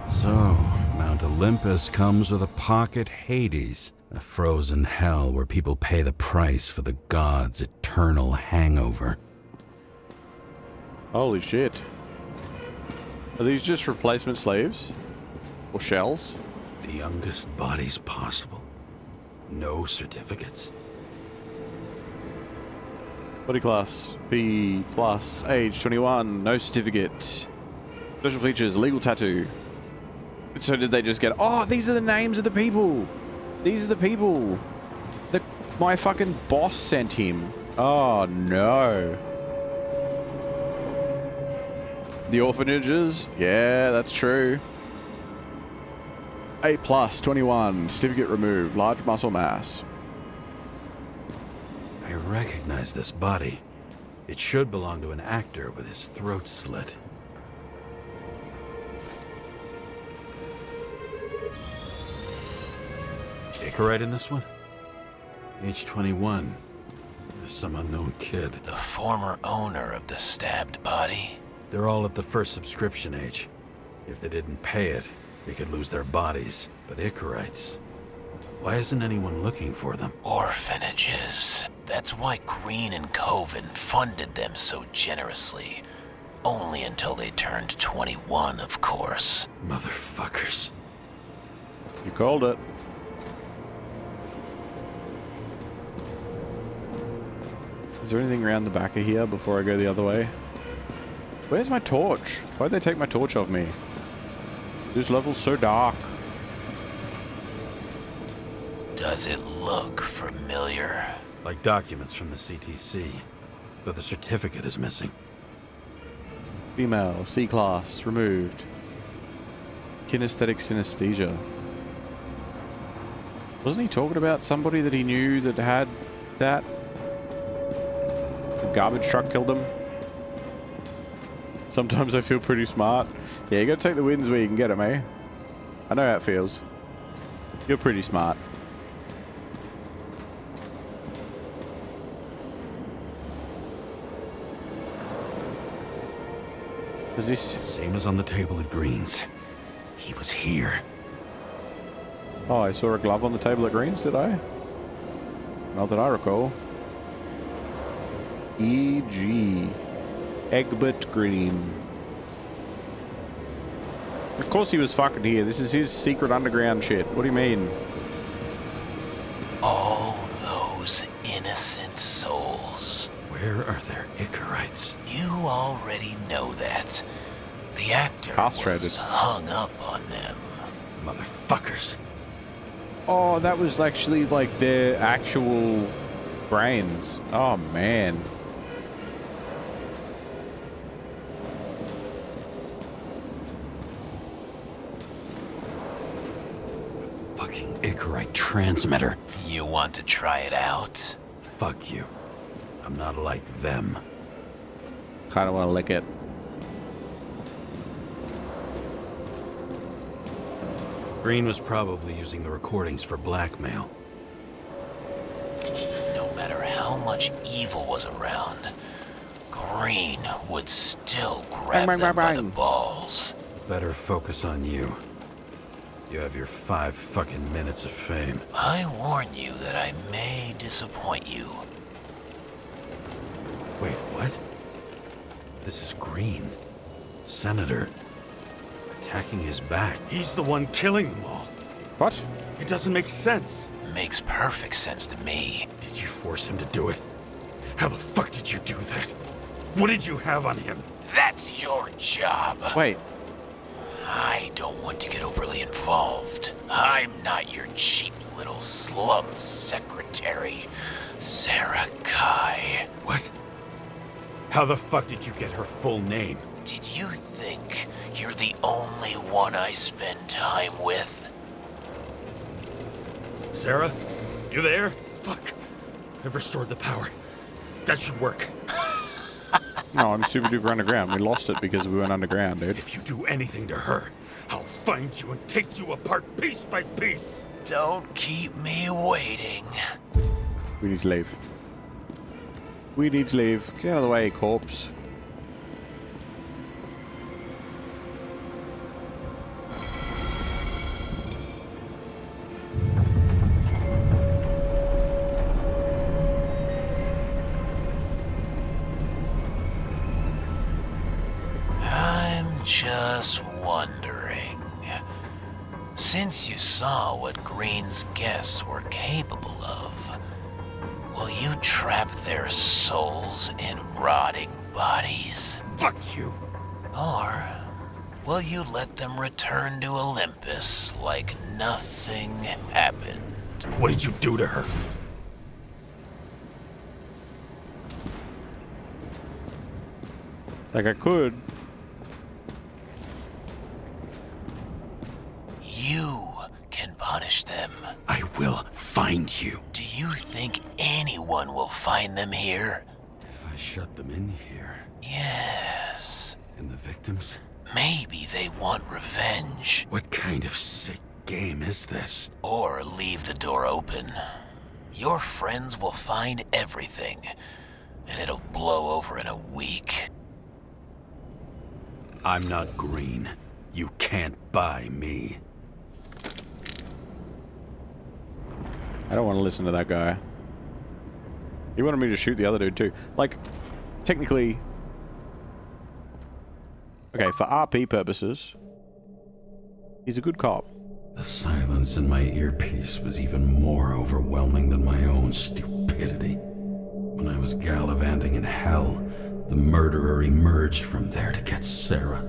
So, Mount Olympus comes with a pocket Hades, a frozen hell where people pay the price for the gods' eternal hangover. Holy shit. Are these just replacement slaves? Or shells? The youngest bodies possible. No certificates. Body class B+, age 21, no certificate. Special features, legal tattoo. So did they just get... Oh, these are the names of the people. These are the people that my fucking boss sent him. Oh, no. The orphanages? Yeah, that's true. A+, 21, certificate removed, large muscle mass. I recognize this body. It should belong to an actor with his throat slit. Icarite in this one? Age 21. There's some unknown kid. The former owner of the stabbed body? They're all at the first subscription age. If they didn't pay it, they could lose their bodies. But Icarites... Why isn't anyone looking for them? Orphanages. That's why Green and Coven funded them so generously. Only until they turned 21, of course. Motherfuckers. You called it. Is there anything around the back of here before I go the other way? Where's my torch? Why'd they take my torch off me? This level's so dark. Does it look familiar? Like documents from the CTC. But the certificate is missing. Female, C-class, removed. Kinesthetic synesthesia. Wasn't he talking about somebody that he knew that had that? The garbage truck killed him. Sometimes I feel pretty smart. Yeah, you gotta take the wins where you can get them, eh? I know how it feels. You're pretty smart. Is this... Same as on the table at Green's. He was here. Oh, I saw a glove on the table at Green's, did I? Not that I recall. E.G. Egbert Green. Of course he was fucking here. This is his secret underground shit. What do you mean? All those innocent souls. Where are their Icarites? You already know that. The actor Castrated. was hung up on them. Motherfuckers. Oh, that was actually like their actual brains. Oh, man. Fucking Icarite transmitter. You want to try it out? Fuck you. I'm not like them. Kind of want to lick it. Green was probably using the recordings for blackmail. No matter how much evil was around, Green would still grab Bang, bang, them bang, by the bang. balls. Better focus on you. You have your 5 fucking minutes of fame. I warn you that I may disappoint you. Wait, what? This is Green. Senator. Attacking his back. He's the one killing them all. What? It doesn't make sense. Makes perfect sense to me. Did you force him to do it? How the fuck did you do that? What did you have on him? That's your job. Wait. I don't want to get overly involved. I'm not your cheap little slum secretary, Sara Kai. What? How the fuck did you get her full name? Did you think you're the only one I spend time with? Sarah? You there? Fuck. I've restored the power. That should work. No, I'm super duper underground. We lost it because we went underground, dude. If you do anything to her, I'll find you and take you apart piece by piece. Don't keep me waiting. We need to leave. We need to leave. Get out of the way, corpse. Just wondering, since you saw what Green's guests were capable of, will you trap their souls in rotting bodies? Fuck you. Or will you let them return to Olympus like nothing happened? What did you do to her? Like I could. You can punish them. I will find you. Do you think anyone will find them here? If I shut them in here. Yes. And the victims? Maybe they want revenge. What kind of sick game is this? Or leave the door open. Your friends will find everything, and it'll blow over in a week. I'm not Green. You can't buy me. I don't want to listen to that guy. He wanted me to shoot the other dude too. Like, technically... Okay, for RP purposes, he's a good cop. The silence in my earpiece was even more overwhelming than my own stupidity. When I was gallivanting in hell, the murderer emerged from there to get Sarah.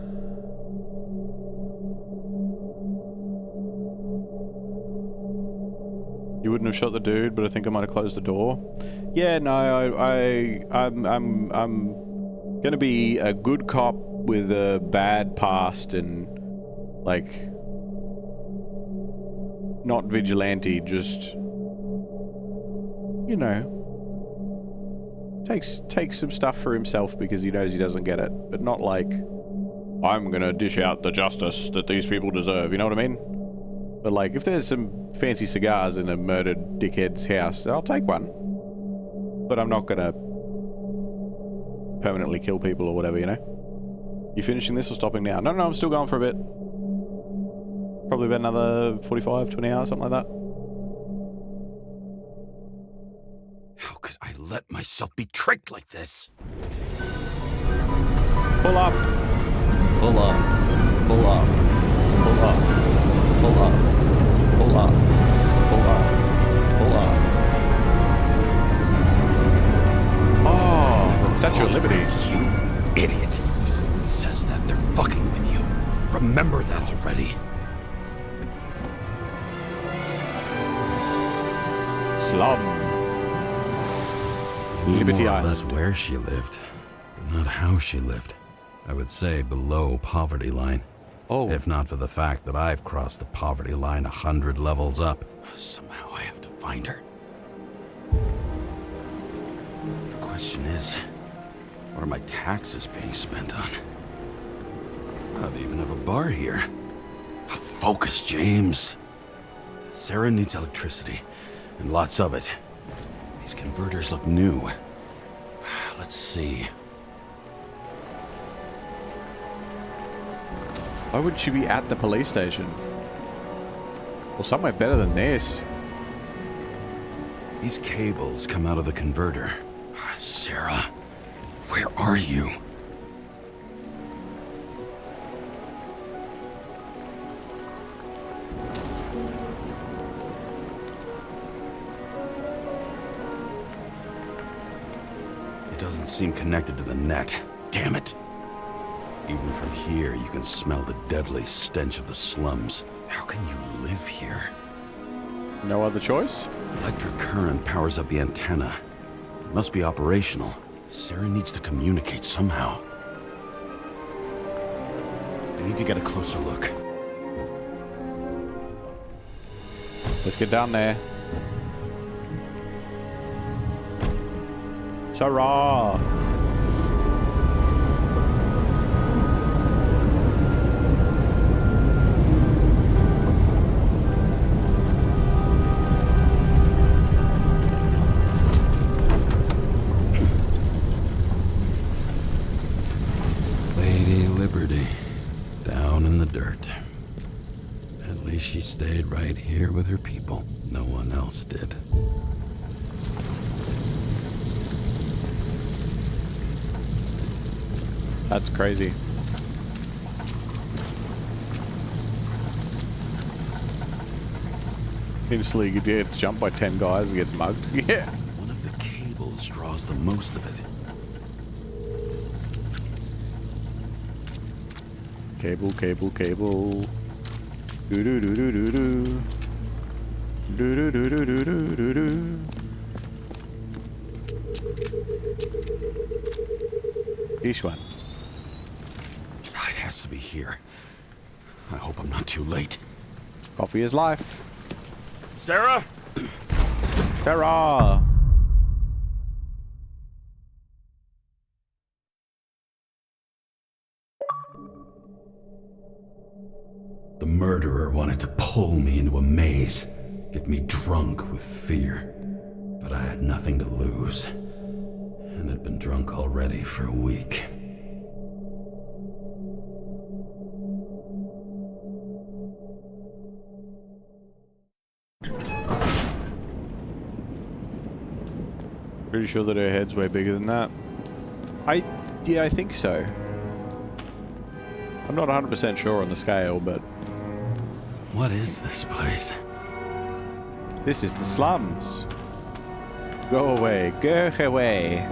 You wouldn't have shot the dude, but I think I might have closed the door. Yeah, no, I'm gonna be a good cop with a bad past and like not vigilante, just you know, takes some stuff for himself because he knows he doesn't get it, but not like I'm gonna dish out the justice that these people deserve, you know what I mean? But like if there's some fancy cigars in a murdered dickhead's house, I'll take one, but I'm not gonna permanently kill people or whatever, you know? You finishing this or stopping now? No, I'm still going for a bit. Probably about another 45, 20 hours, something like that. How could I let myself be tricked like this? Pull up. Pull up. Pull up. Pull up. Pull up. Pull up. Pull up. Pull up. Oh, Statue of Liberty. You idiot. If someone says that, they're fucking with you. Remember that already. Slum. Liberty More or Island. less where she lived, but not how she lived. I would say below poverty line. Oh. If not for the fact that I've crossed the poverty line 100 levels up. Somehow I have to find her. The question is, what are my taxes being spent on? Oh, they even have a bar here. Focus, James. Sara needs electricity, and lots of it. These converters look new. Let's see. Why would she be at the police station? Well, somewhere better than this. These cables come out of the converter. Sara, where are you? It doesn't seem connected to the net. Damn it. Even from here, you can smell the deadly stench of the slums. How can you live here? No other choice? Electric current powers up the antenna. It must be operational. Sara needs to communicate somehow. I need to get a closer look. Let's get down there. Sara! Lady Liberty, down in the dirt. At least she stayed right here with her people. No one else did. That's crazy. Instantly gets jumped by 10 guys and gets mugged. Yeah. One of the cables draws the most of it. Cable, cable, cable. Do do do do do do. Do do do do do do do do. This one. It has to be here. I hope I'm not too late. Coffee is life. Sara? Sara! The murderer wanted to pull me into a maze, get me drunk with fear. But I had nothing to lose, and had been drunk already for a week. Pretty sure that her head's way bigger than that. Yeah, I think so. I'm not 100% sure on the scale, but What is this place? this is the slums. Go away, go away.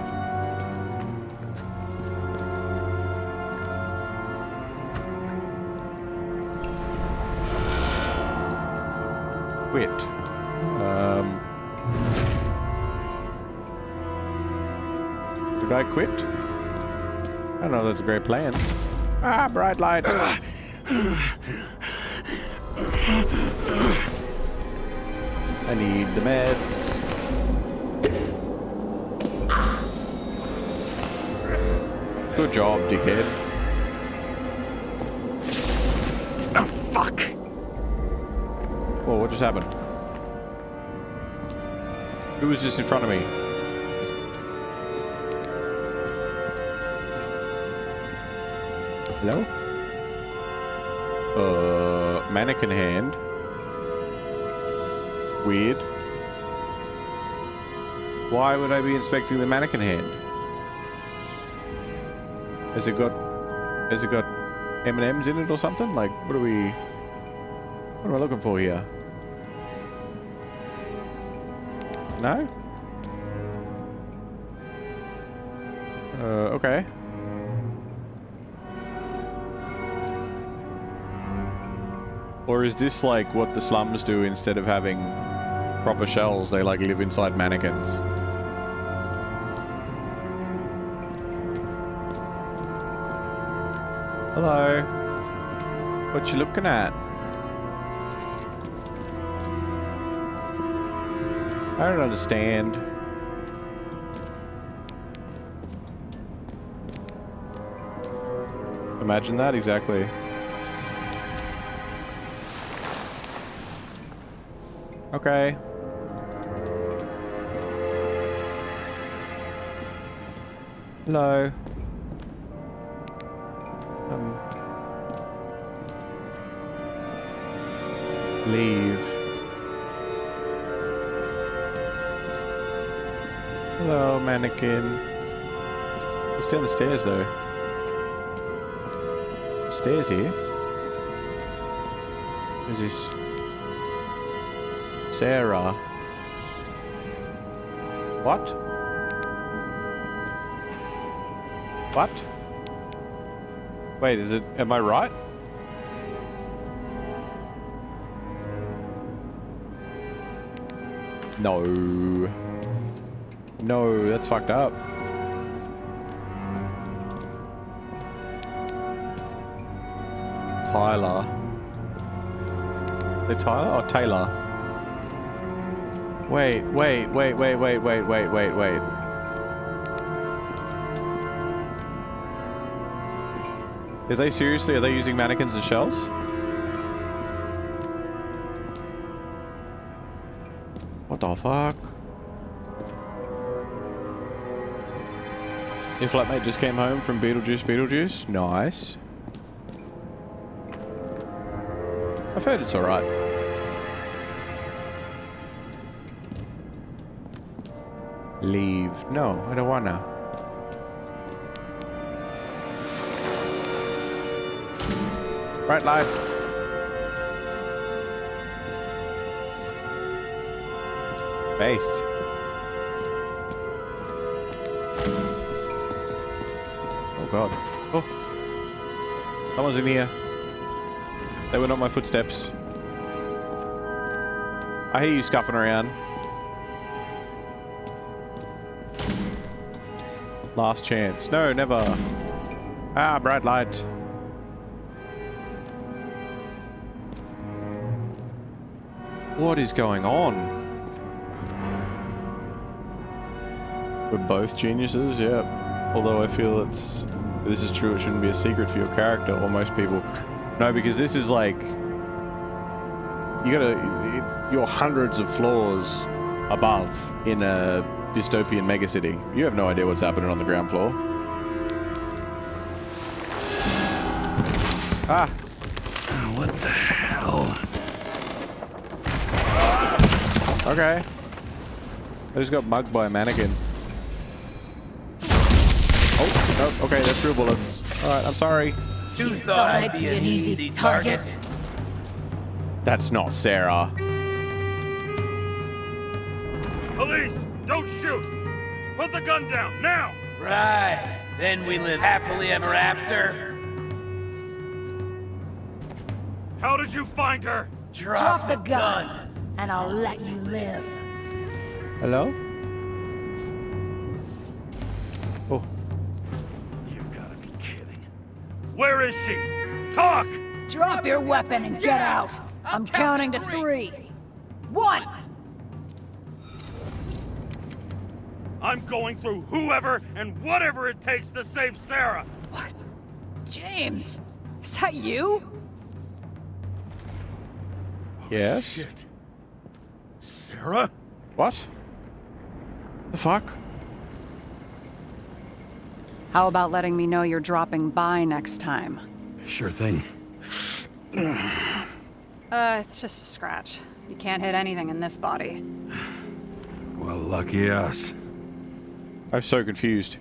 Quit. Did I quit? I don't know, that's a great plan. Ah, bright light. I need the meds. Good job, dickhead. Oh, fuck! Whoa, what just happened? Who was just in front of me? Hello? Mannequin hand. Weird. Why would I be inspecting the mannequin hand? Has it got M&Ms in it or something? Like, what am I looking for here? No? Okay. Or is this like what the slums do instead of having proper shells? They like live inside mannequins. Hello. What you looking at? I don't understand. Imagine that exactly. Okay. Hello. Leave. Hello, mannequin. Let's down the stairs, though. Stairs here? Who's this? Sara. What? What? Wait, is it... Am I right? No. No, that's fucked up. Tyler. Is it Tyler or Taylor? Wait. Are they seriously? Are they using mannequins as shells? What the fuck? Your flatmate just came home from Beetlejuice. Nice. I've heard it's alright. Leave. No, I don't wanna. Right, live. Base. Oh god. Oh. Someone's in here. They were not my footsteps. I hear you scuffing around. Last chance. No, never. Ah, bright light. What is going on? We're both geniuses, yeah. Although I feel this is true, it shouldn't be a secret for your character or most people. No, because this is like, you're hundreds of floors above in a dystopian megacity. You have no idea what's happening on the ground floor. Ah! What the hell? Okay. I just got mugged by a mannequin. Oh, no, okay, that's real bullets. Alright, I'm sorry. You thought I'd be an easy target? That's not Sara. Police! Don't shoot! Put the gun down, now! Right. Then we live happily ever after. How did you find her? Drop the gun, and I'll let you live. Hello? Oh. You gotta be kidding. Where is she? Talk! Drop your weapon and get out! I'm counting to 3. 1! I'm going through whoever and whatever it takes to save Sarah! What? James! Is that you? Yes. Shit. Sarah? What? The fuck? How about letting me know you're dropping by next time? Sure thing. It's just a scratch. You can't hit anything in this body. Well, lucky us. I'm so confused.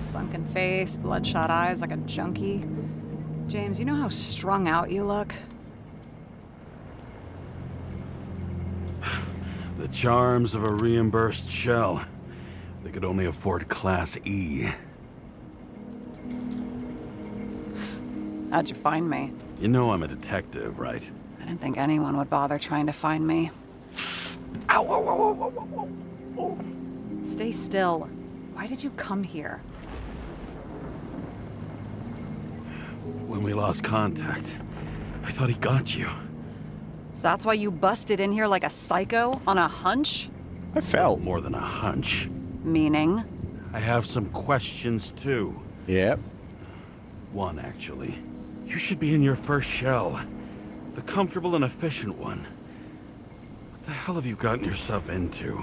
Sunken face, bloodshot eyes like a junkie. James, you know how strung out you look? The charms of a reimbursed shell. They could only afford Class E. How'd you find me? You know I'm a detective, right? I didn't think anyone would bother trying to find me. Ow, ow, ow, ow, ow, ow, ow. Stay still. Why did you come here? When we lost contact, I thought he got you. So that's why you busted in here like a psycho on a hunch? I fell. More than a hunch. Meaning? I have some questions, too. Yep. One, actually. You should be in your first shell. The comfortable and efficient one. What the hell have you gotten yourself into?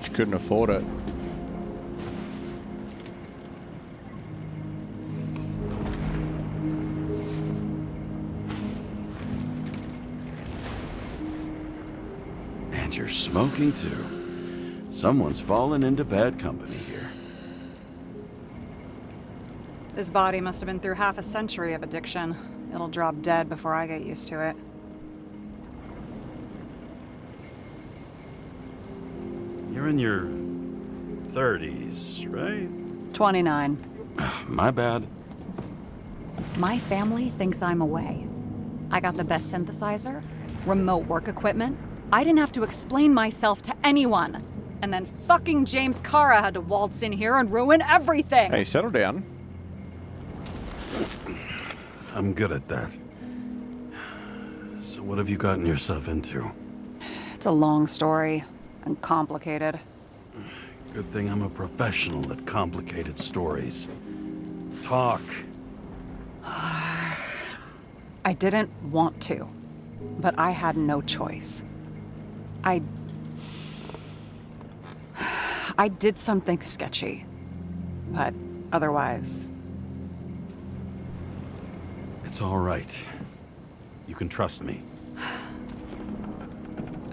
She couldn't afford it. And you're smoking, too. Someone's fallen into bad company here. This body must have been through half a century of addiction. It'll drop dead before I get used to it. You're in your 30s, right? 29. My bad. My family thinks I'm away. I got the best synthesizer, remote work equipment. I didn't have to explain myself to anyone. And then fucking James Karra had to waltz in here and ruin everything. Hey, settle down. I'm good at that. So what have you gotten yourself into? It's a long story and complicated. Good thing I'm a professional at complicated stories. Talk. I didn't want to, but I had no choice. I did something sketchy, but otherwise... It's all right. You can trust me.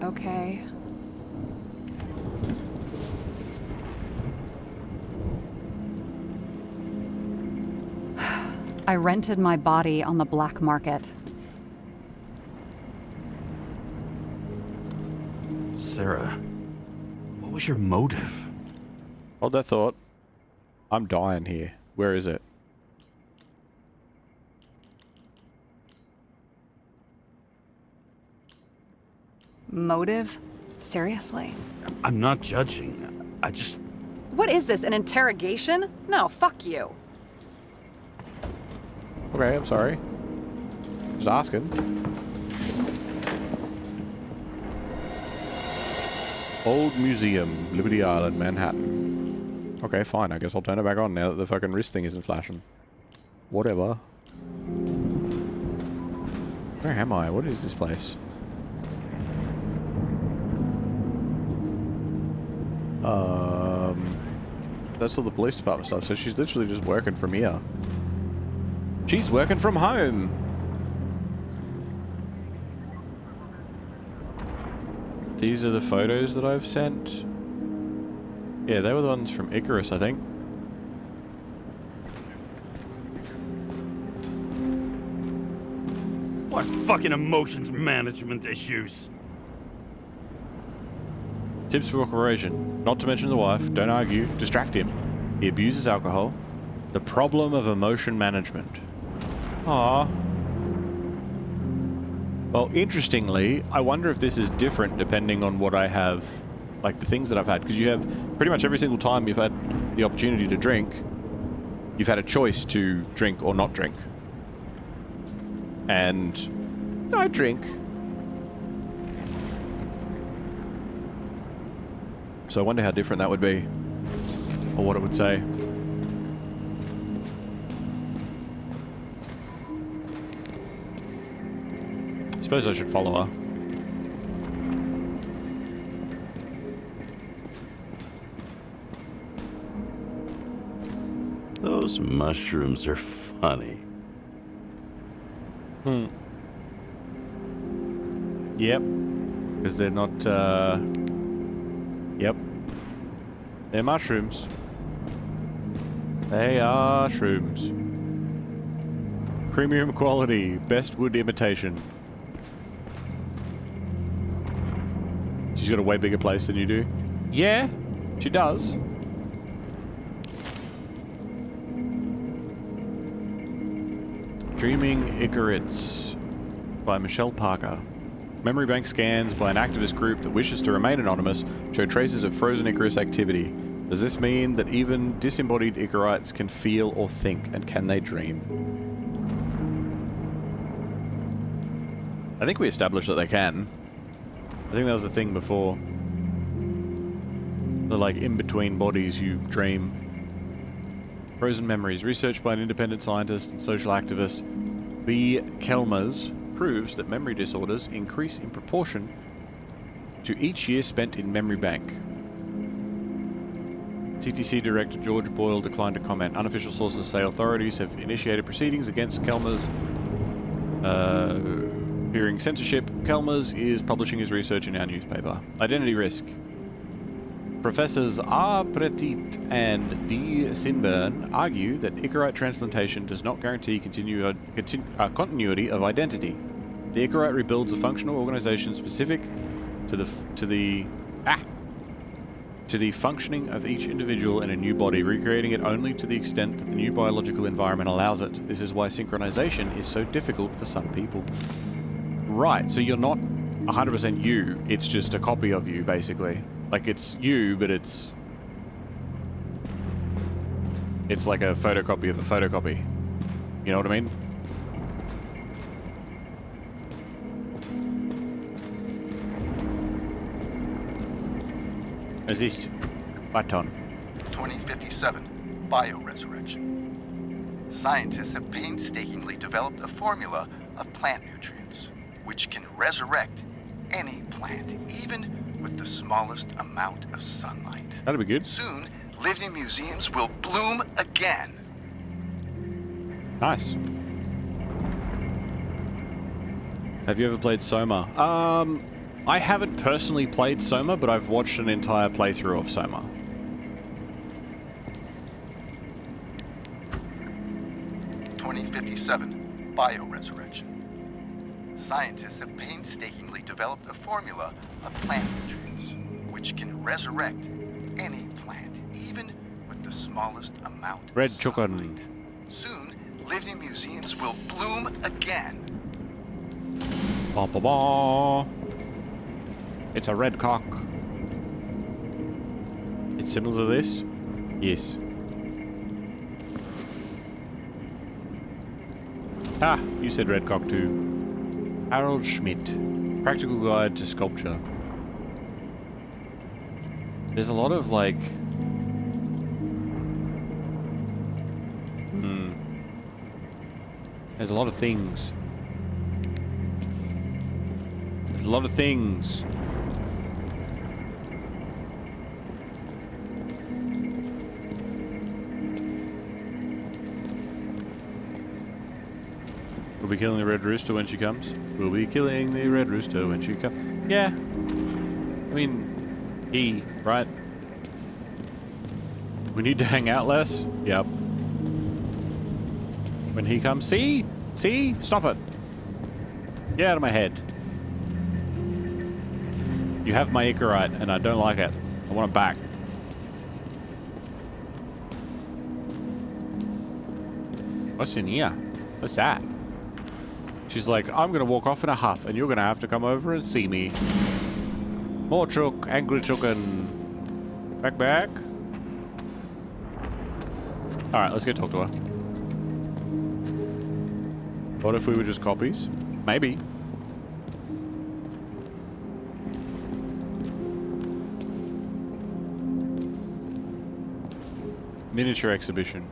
Okay. I rented my body on the black market. Sarah, what was your motive? Hold that thought. I'm dying here. Where is it? Motive? Seriously? I'm not judging. I just... What is this, an interrogation? No, fuck you. Okay, I'm sorry. Just asking. Old Museum, Liberty Island, Manhattan. Okay, fine. I guess I'll turn it back on now that the fucking wrist thing isn't flashing. Whatever. Where am I? What is this place? That's all the police department stuff, so she's literally just working from here. She's working from home! These are the photos that I've sent. Yeah, they were the ones from Icarus, I think. What fucking emotions management issues? Tips for cooperation. Not to mention the wife. Don't argue. Distract him. He abuses alcohol. The problem of emotion management. Aww. Well, interestingly, I wonder if this is different depending on what I have, Like the things that I've had, because you have pretty much every single time you've had the opportunity to drink, you've had a choice to drink or not drink. And I drink. So I wonder how different that would be, or what it would say. I suppose I should follow her. Those mushrooms are funny. Yep. Because they're not, Yep. They're mushrooms. They are shrooms. Premium quality. Best wood imitation. She's got a way bigger place than you do. Yeah, she does. Dreaming Icarus by Michelle Parker. Memory bank scans by an activist group that wishes to remain anonymous show traces of frozen Icarus activity. Does this mean that even disembodied Icarites can feel or think, and can they dream? I think we established that they can. I think that was the thing before. The like in between bodies you dream. Frozen memories. Research by an independent scientist and social activist B. Kelmers proves that memory disorders increase in proportion to each year spent in memory bank. CTC Director George Boyle declined to comment. Unofficial sources say authorities have initiated proceedings against Kelmers. Fearing censorship, Kelmers is publishing his research in our newspaper. Identity risk. Professors R. Petit and D. Sinburn argue that Icarite transplantation does not guarantee continuity of identity. The Icarite rebuilds a functional organization specific to the functioning of each individual in a new body, recreating it only to the extent that the new biological environment allows it. This is why synchronization is so difficult for some people. Right, so you're not 100% you, it's just a copy of you, basically. Like, it's you, but it's like a photocopy of a photocopy. You know what I mean? Is this button? 2057, bioresurrection. Scientists have painstakingly developed a formula of plant nutrients, which can resurrect any plant, even with the smallest amount of sunlight. That'll be good. Soon, living museums will bloom again. Nice. Have you ever played Soma? I haven't personally played Soma, but I've watched an entire playthrough of Soma. Bioresurrection. Scientists have painstakingly developed a formula of plant nutrients, which can resurrect any plant, even with the smallest amount Red of chicken. sunlight. Soon, living museums will bloom again. Ba ba ba. It's a red cock. It's similar to this? Yes. Ah, you said red cock too. Harold Schmidt. Practical Guide to Sculpture. There's a lot of like... There's a lot of things. There's a lot of things. We'll be killing the red rooster when she comes. We'll be killing the red rooster when she comes. Yeah. I mean, he, right? We need to hang out less? Yep. When he comes. See? See? Stop it. Get out of my head. You have my Icarite, and I don't like it. I want it back. What's in here? What's that? She's like, I'm gonna walk off in a huff, and you're gonna have to come over and see me. More truck, angry chuckin'. Back. Alright, let's go talk to her. What if we were just copies? Maybe. Miniature exhibition.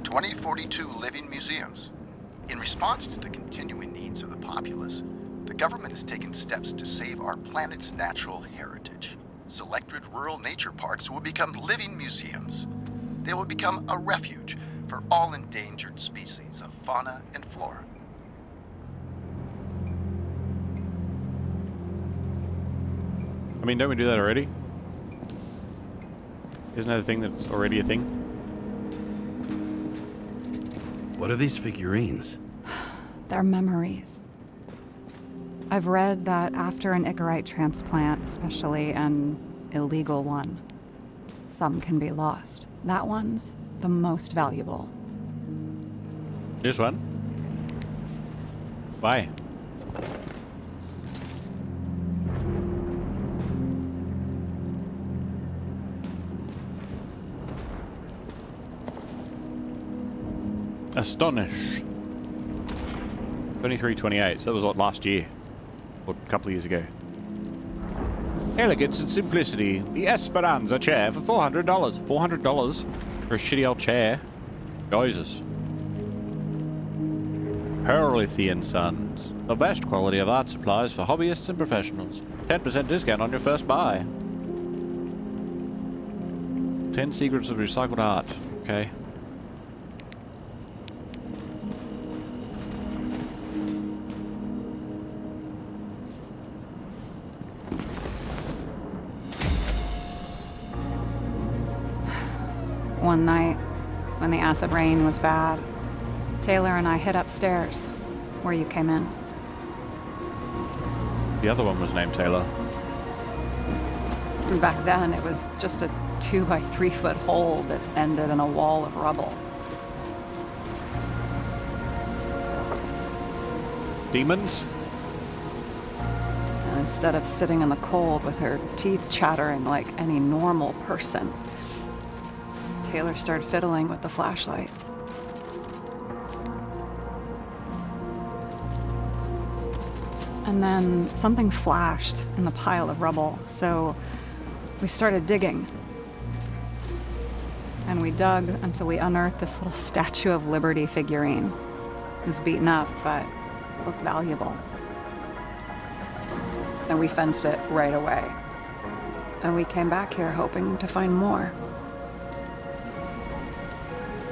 "2042 living museums. In response to the continuing needs of the populace, the government has taken steps to save our planet's natural heritage. Selected rural nature parks will become living museums. They will become a refuge for all endangered species of fauna and flora." I mean, don't we do that already? Isn't that a thing that's already a thing? What are these figurines? They're memories. I've read that after an Icarite transplant, especially an illegal one, some can be lost. That one's the most valuable. This one? Why? Astonish. 2328, so that was like last year. Or a couple of years ago. Elegance and simplicity. The Esperanza chair for $400. $400 for a shitty old chair. Jesus. Pearlithian Sons. The best quality of art supplies for hobbyists and professionals. 10% discount on your first buy. 10 secrets of recycled art. Okay. One night, when the acid rain was bad, Taylor and I hid upstairs, where you came in. The other one was named Taylor. Back then, it was just a 2 by 3 foot hole that ended in a wall of rubble. Demons? And instead of sitting in the cold with her teeth chattering like any normal person, Taylor started fiddling with the flashlight. And then something flashed in the pile of rubble, so we started digging. And we dug until we unearthed this little Statue of Liberty figurine. It was beaten up, but looked valuable. And we fenced it right away. And we came back here hoping to find more.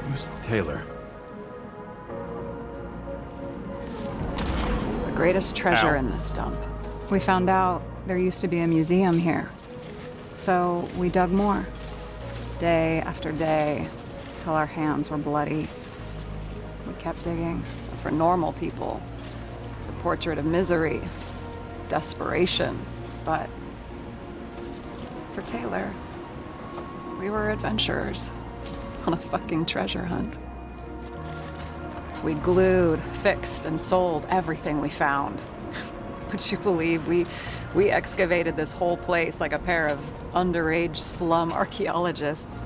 Who's Taylor? The greatest treasure Ow. in this dump. We found out there used to be a museum here. So we dug more. Day after day, till our hands were bloody. We kept digging. For normal people, it's a portrait of misery, desperation. But for Taylor, we were adventurers on a fucking treasure hunt. We glued, fixed, and sold everything we found. Would you believe we excavated this whole place like a pair of underage slum archaeologists?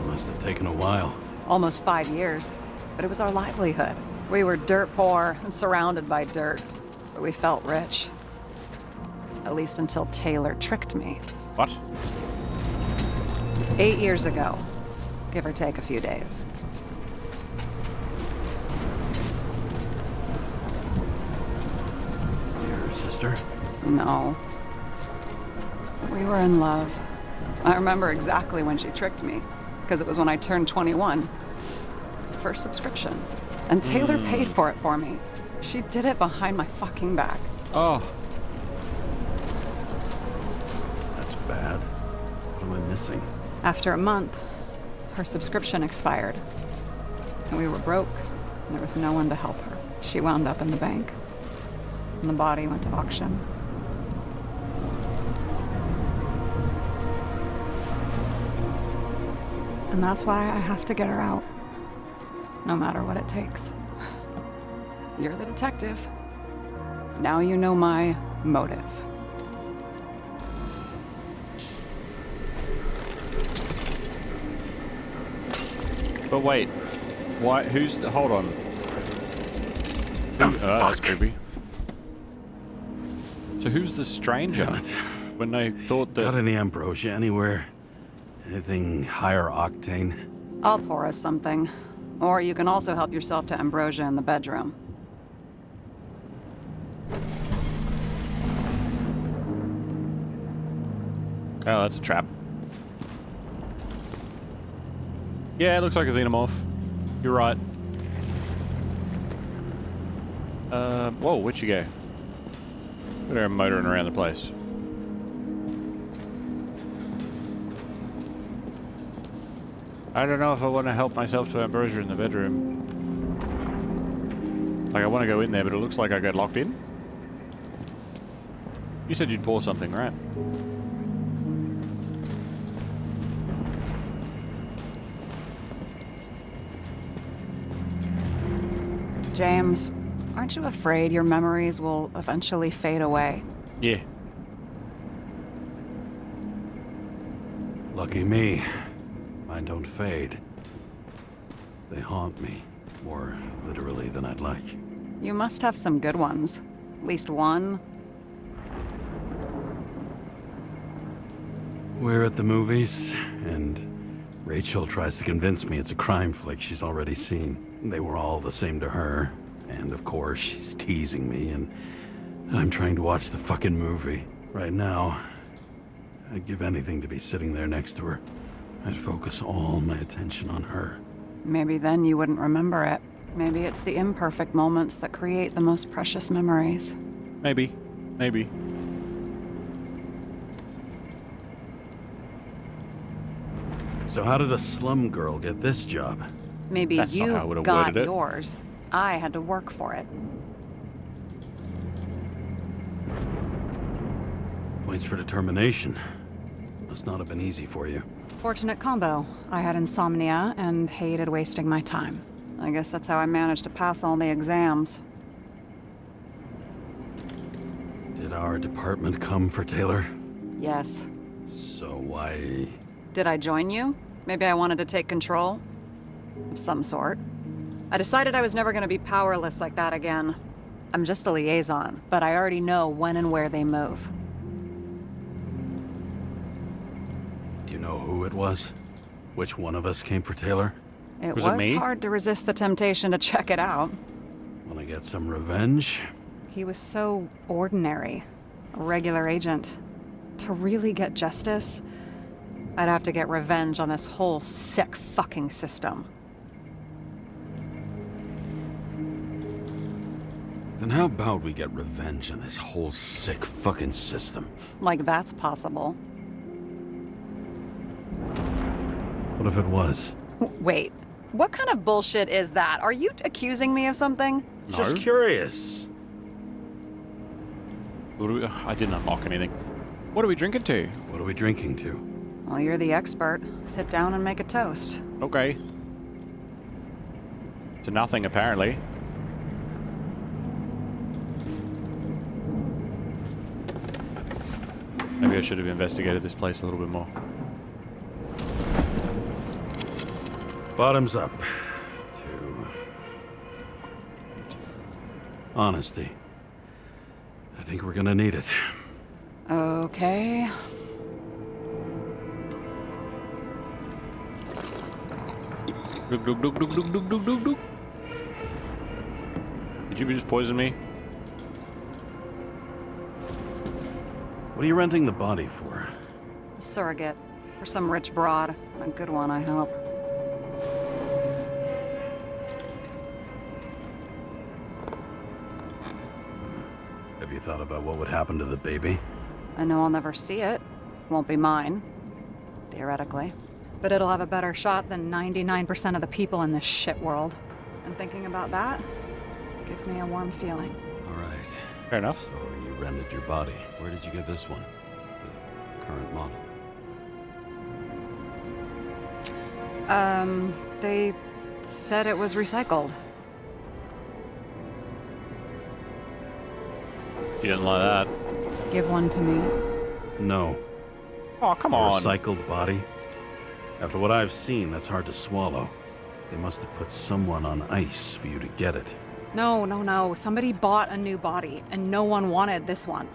Must have taken a while. Almost 5 years, but it was our livelihood. We were dirt poor and surrounded by dirt, but we felt rich. At least until Taylor tricked me. What? 8 years ago, give or take a few days. Your sister? No. We were in love. I remember exactly when she tricked me, because it was when I turned 21. First subscription. And Taylor paid for it for me. She did it behind my fucking back. Oh. That's bad. What am I missing? After a month, her subscription expired. And we were broke, and there was no one to help her. She wound up in the bank, and the body went to auction. And that's why I have to get her out. no matter what it takes. You're the detective. Now you know my motive. But wait, why? Who's the? Hold on. That's creepy. So who's the stranger? When they thought that. Got any ambrosia anywhere? Anything higher octane? I'll pour us something. Or you can also help yourself to ambrosia in the bedroom. Oh, that's a trap. Yeah, it looks like a xenomorph. You're right. Whoa, where'd she go? Look at her motoring around the place. I don't know if I want to help myself to ambrosia in the bedroom. Like, I want to go in there, but it looks like I got locked in. You said you'd pour something, right? James, aren't you afraid your memories will eventually fade away? Yeah. Lucky me. Mine don't fade. They haunt me, more literally than I'd like. You must have some good ones. At least one. We're at the movies, and Rachel tries to convince me it's a crime flick she's already seen. They were all the same to her, and of course she's teasing me, and I'm trying to watch the fucking movie. Right now, I'd give anything to be sitting there next to her. I'd focus all my attention on her. Maybe then you wouldn't remember it. Maybe it's the imperfect moments that create the most precious memories. Maybe. Maybe. So how did a slum girl get this job? Maybe That's not how I you would've got worded it. yours. I had to work for it. Points for determination. Must not have been easy for you. Fortunate combo. I had insomnia and hated wasting my time. I guess that's how I managed to pass all the exams. Did our department come for Taylor? Yes. So why... Did I join you? Maybe I wanted to take control? Of some sort. I decided I was never going to be powerless like that again. I'm just a liaison, but I already know when and where they move. Do you know who it was? Which one of us came for Taylor? It Was was it me? hard to resist the temptation to check it out. Wanna get some revenge? He was so ordinary. A regular agent. To really get justice, I'd have to get revenge on this whole sick fucking system. Then how about we get revenge on this whole sick fucking system? Like that's possible. What if it was? Wait, what kind of bullshit is that? Are you accusing me of something? Just curious. I didn't unlock anything. What are we drinking to? What are we drinking to? Well, you're the expert. Sit down and make a toast. Okay. To nothing, apparently. Maybe I should have investigated this place a little bit more. Bottoms up to honesty. I think we're gonna need it. Okay. Duk, duk, duk, duk, duk, duk, duk, duk, duk. Did you just poison me? What are you renting the body for? A surrogate. For some rich broad. A good one, I hope. Have you thought about what would happen to the baby? I know I'll never see it. Won't be mine. Theoretically. But it'll have a better shot than 99% of the people in this shit world. And thinking about that gives me a warm feeling. All right. Fair enough. So you rented your body. Where did you get this one? The current model. They said it was recycled. You didn't like that. Give one to me. No. Oh, come A on. recycled body? After what I've seen, that's hard to swallow. They must have put someone on ice for you to get it. No. Somebody bought a new body, and no one wanted this one.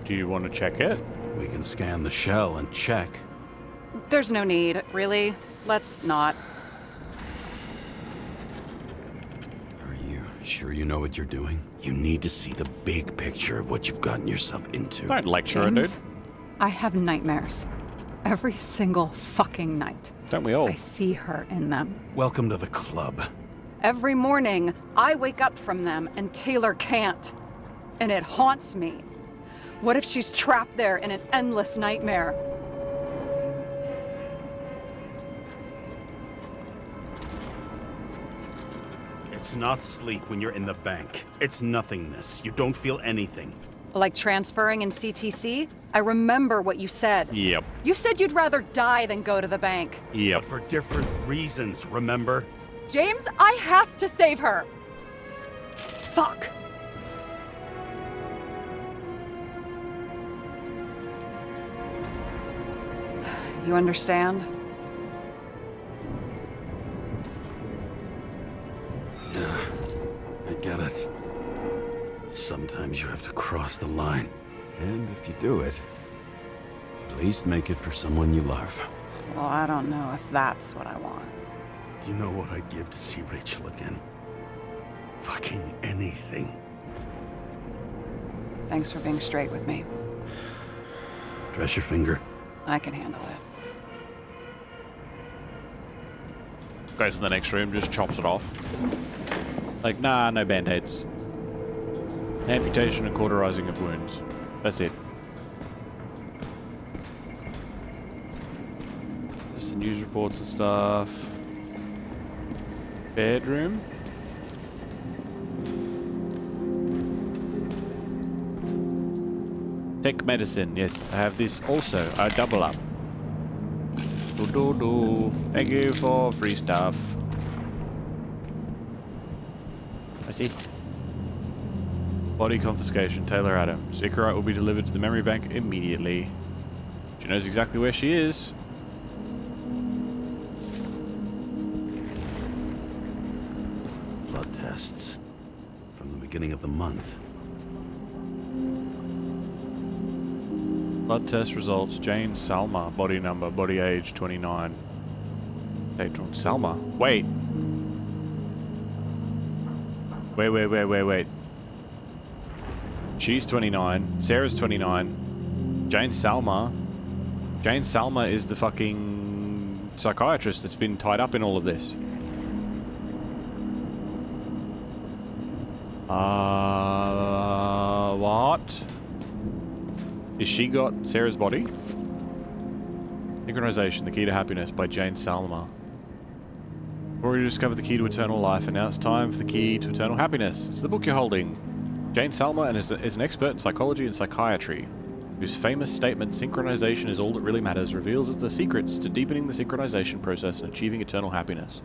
Do you want to check it? We can scan the shell and check. There's no need, really. Let's not. Are you sure you know what you're doing? You need to see the big picture of what you've gotten yourself into. Don't lecture her, dude. James, I have nightmares. Every single fucking night. Don't we all? I see her in them. Welcome to the club. Every morning, I wake up from them and Taylor can't. And it haunts me. What if she's trapped there in an endless nightmare? It's not sleep when you're in the bank. It's nothingness. You don't feel anything. Like transferring in CTC? I remember what you said. Yep. You said you'd rather die than go to the bank. Yep. But for different reasons, remember? James, I have to save her! Fuck. You understand? Yeah, I get it. Sometimes you have to cross the line. And if you do it, at least make it for someone you love. Well, I don't know if that's what I want. Do you know what I'd give to see Rachel again? Fucking anything. Thanks for being straight with me. Dress your finger. I can handle it. Goes to the next room, just chops it off. Like, nah, no band-aids. Amputation and cauterizing of wounds. That's it. Just the news reports and stuff. Bedroom. Take medicine. Yes, I have this also. I double up. Thank you for free stuff. Assist. Body confiscation. Taylor Adams. Icarite will be delivered to the memory bank immediately. She knows exactly where she is. Blood tests. From the beginning of the month. Blood test results. Jane Salma. Body number. Body age 29. Date drawn. Salma. Wait. Wait. She's 29. Sarah's 29. Jane Salma. Jane Salma is the fucking psychiatrist that's been tied up in all of this. What? Is she got Sarah's body? Synchronization, the key to happiness by Jane Salma. We've already discovered the key to eternal life, and now it's time for the key to eternal happiness. It's the book you're holding. Jane Salma is an expert in psychology and psychiatry, whose famous statement, synchronization is all that really matters, reveals us the secrets to deepening the synchronization process and achieving eternal happiness.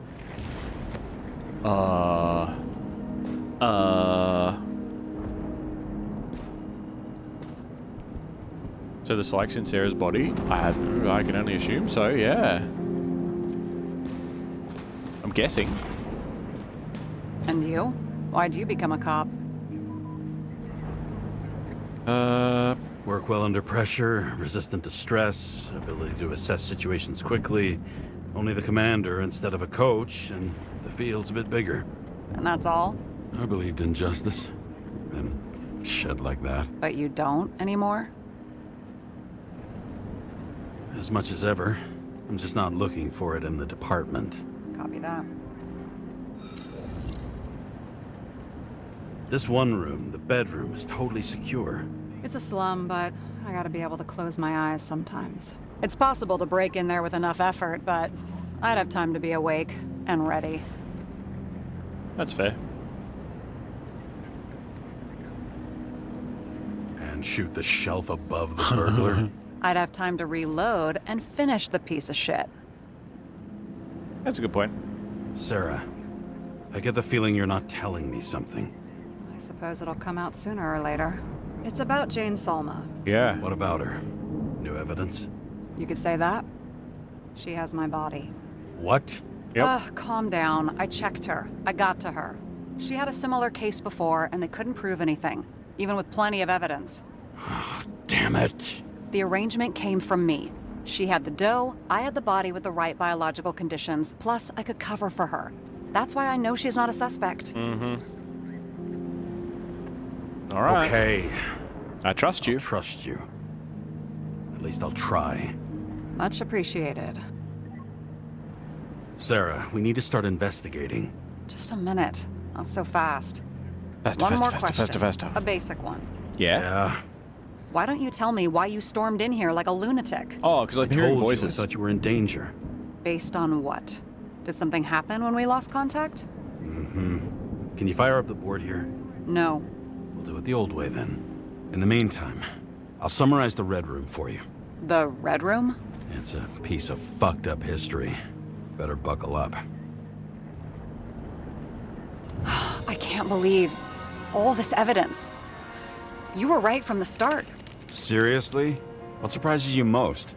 So the psych's in Sarah's body? I can only assume so, yeah. I'm guessing. And you? Why'd you become a cop? Work well under pressure, resistant to stress, ability to assess situations quickly. Only the commander instead of a coach, and the field's a bit bigger. And that's all? I believed in justice. And shit like that. But you don't anymore? As much as ever. I'm just not looking for it in the department. Copy that. This one room, the bedroom, is totally secure. It's a slum, but I gotta be able to close my eyes sometimes. It's possible to break in there with enough effort, but I'd have time to be awake and ready. That's fair. And shoot the shelf above the burglar. I'd have time to reload and finish the piece of shit. That's a good point. Sarah, I get the feeling you're not telling me something. I suppose it'll come out sooner or later. It's about Jane Salma. Yeah. What about her? New evidence? You could say that. She has my body. What? Yep. Ugh, calm down. I checked her. I got to her. She had a similar case before, and they couldn't prove anything, even with plenty of evidence. Damn it. The arrangement came from me. She had the dough, I had the body with the right biological conditions, plus I could cover for her. That's why I know she's not a suspect. Mm-hmm. All right. Okay. I trust you. I'll trust you. At least I'll try. Much appreciated. Sarah, we need to start investigating. Just a minute. Not so fast. Faster, One faster, more faster, question. faster. A basic one. Yeah? Yeah. Why don't you tell me why you stormed in here like a lunatic? Oh, because I'm I hearing told you, I voices. thought you were in danger. Based on what? Did something happen when we lost contact? Mm-hmm. Can you fire up the board here? No. We'll do it the old way then. In the meantime, I'll summarize the Red Room for you. The Red Room? It's a piece of fucked up history. Better buckle up. I can't believe all this evidence. You were right from the start. Seriously? What surprises you most?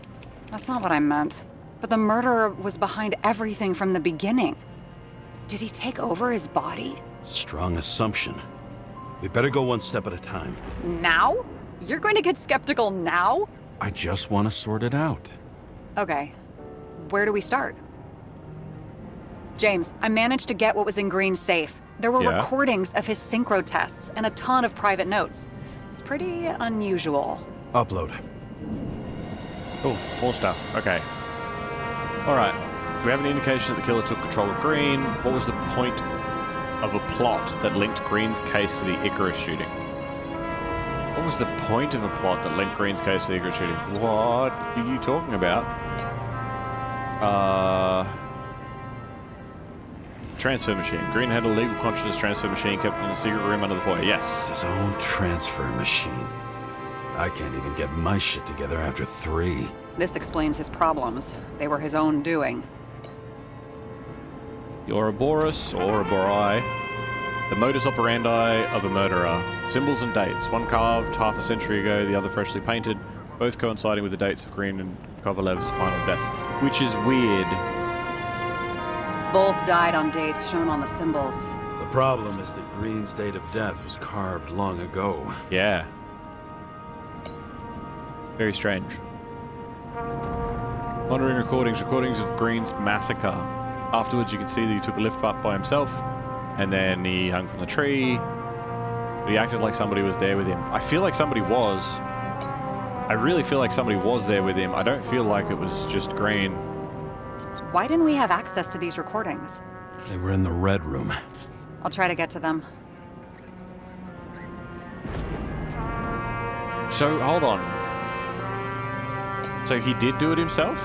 That's not what I meant. But the murderer was behind everything from the beginning. Did he take over his body? Strong assumption. We better go one step at a time. Now? You're going to get skeptical now? I just want to sort it out. Okay. Where do we start? James, I managed to get what was in Green's safe. There were Yeah. recordings of his synchro tests and a ton of private notes. It's pretty unusual. Upload. Cool. More stuff. Okay. All right. Do we have any indication that the killer took control of Green? What was the point of a plot that linked Green's case to the Icarus shooting? What was the point of a plot that linked Green's case to the Icarus shooting? What are you talking about? Transfer machine. Green had a legal consciousness transfer machine kept in a secret room under the foyer. Yes. His own transfer machine. I can't even get my shit together after 3. This explains his problems. They were his own doing. The Ouroboros, or Ouroborai, the modus operandi of a murderer. Symbols and dates. One carved half a century ago, the other freshly painted, both coinciding with the dates of Green and Kovalev's final deaths. Which is weird. Both died on dates shown on the symbols. The problem is that Green's date of death was carved long ago. Yeah. Very strange. Monitoring recordings of Green's massacre. Afterwards, you can see that he took a lift up by himself, and then he hung from the tree. But he acted like somebody was there with him. I feel like somebody was. I really feel like somebody was there with him. I don't feel like it was just Green. Why didn't we have access to these recordings? They were in the Red Room. I'll try to get to them. So, hold on. So he did do it himself?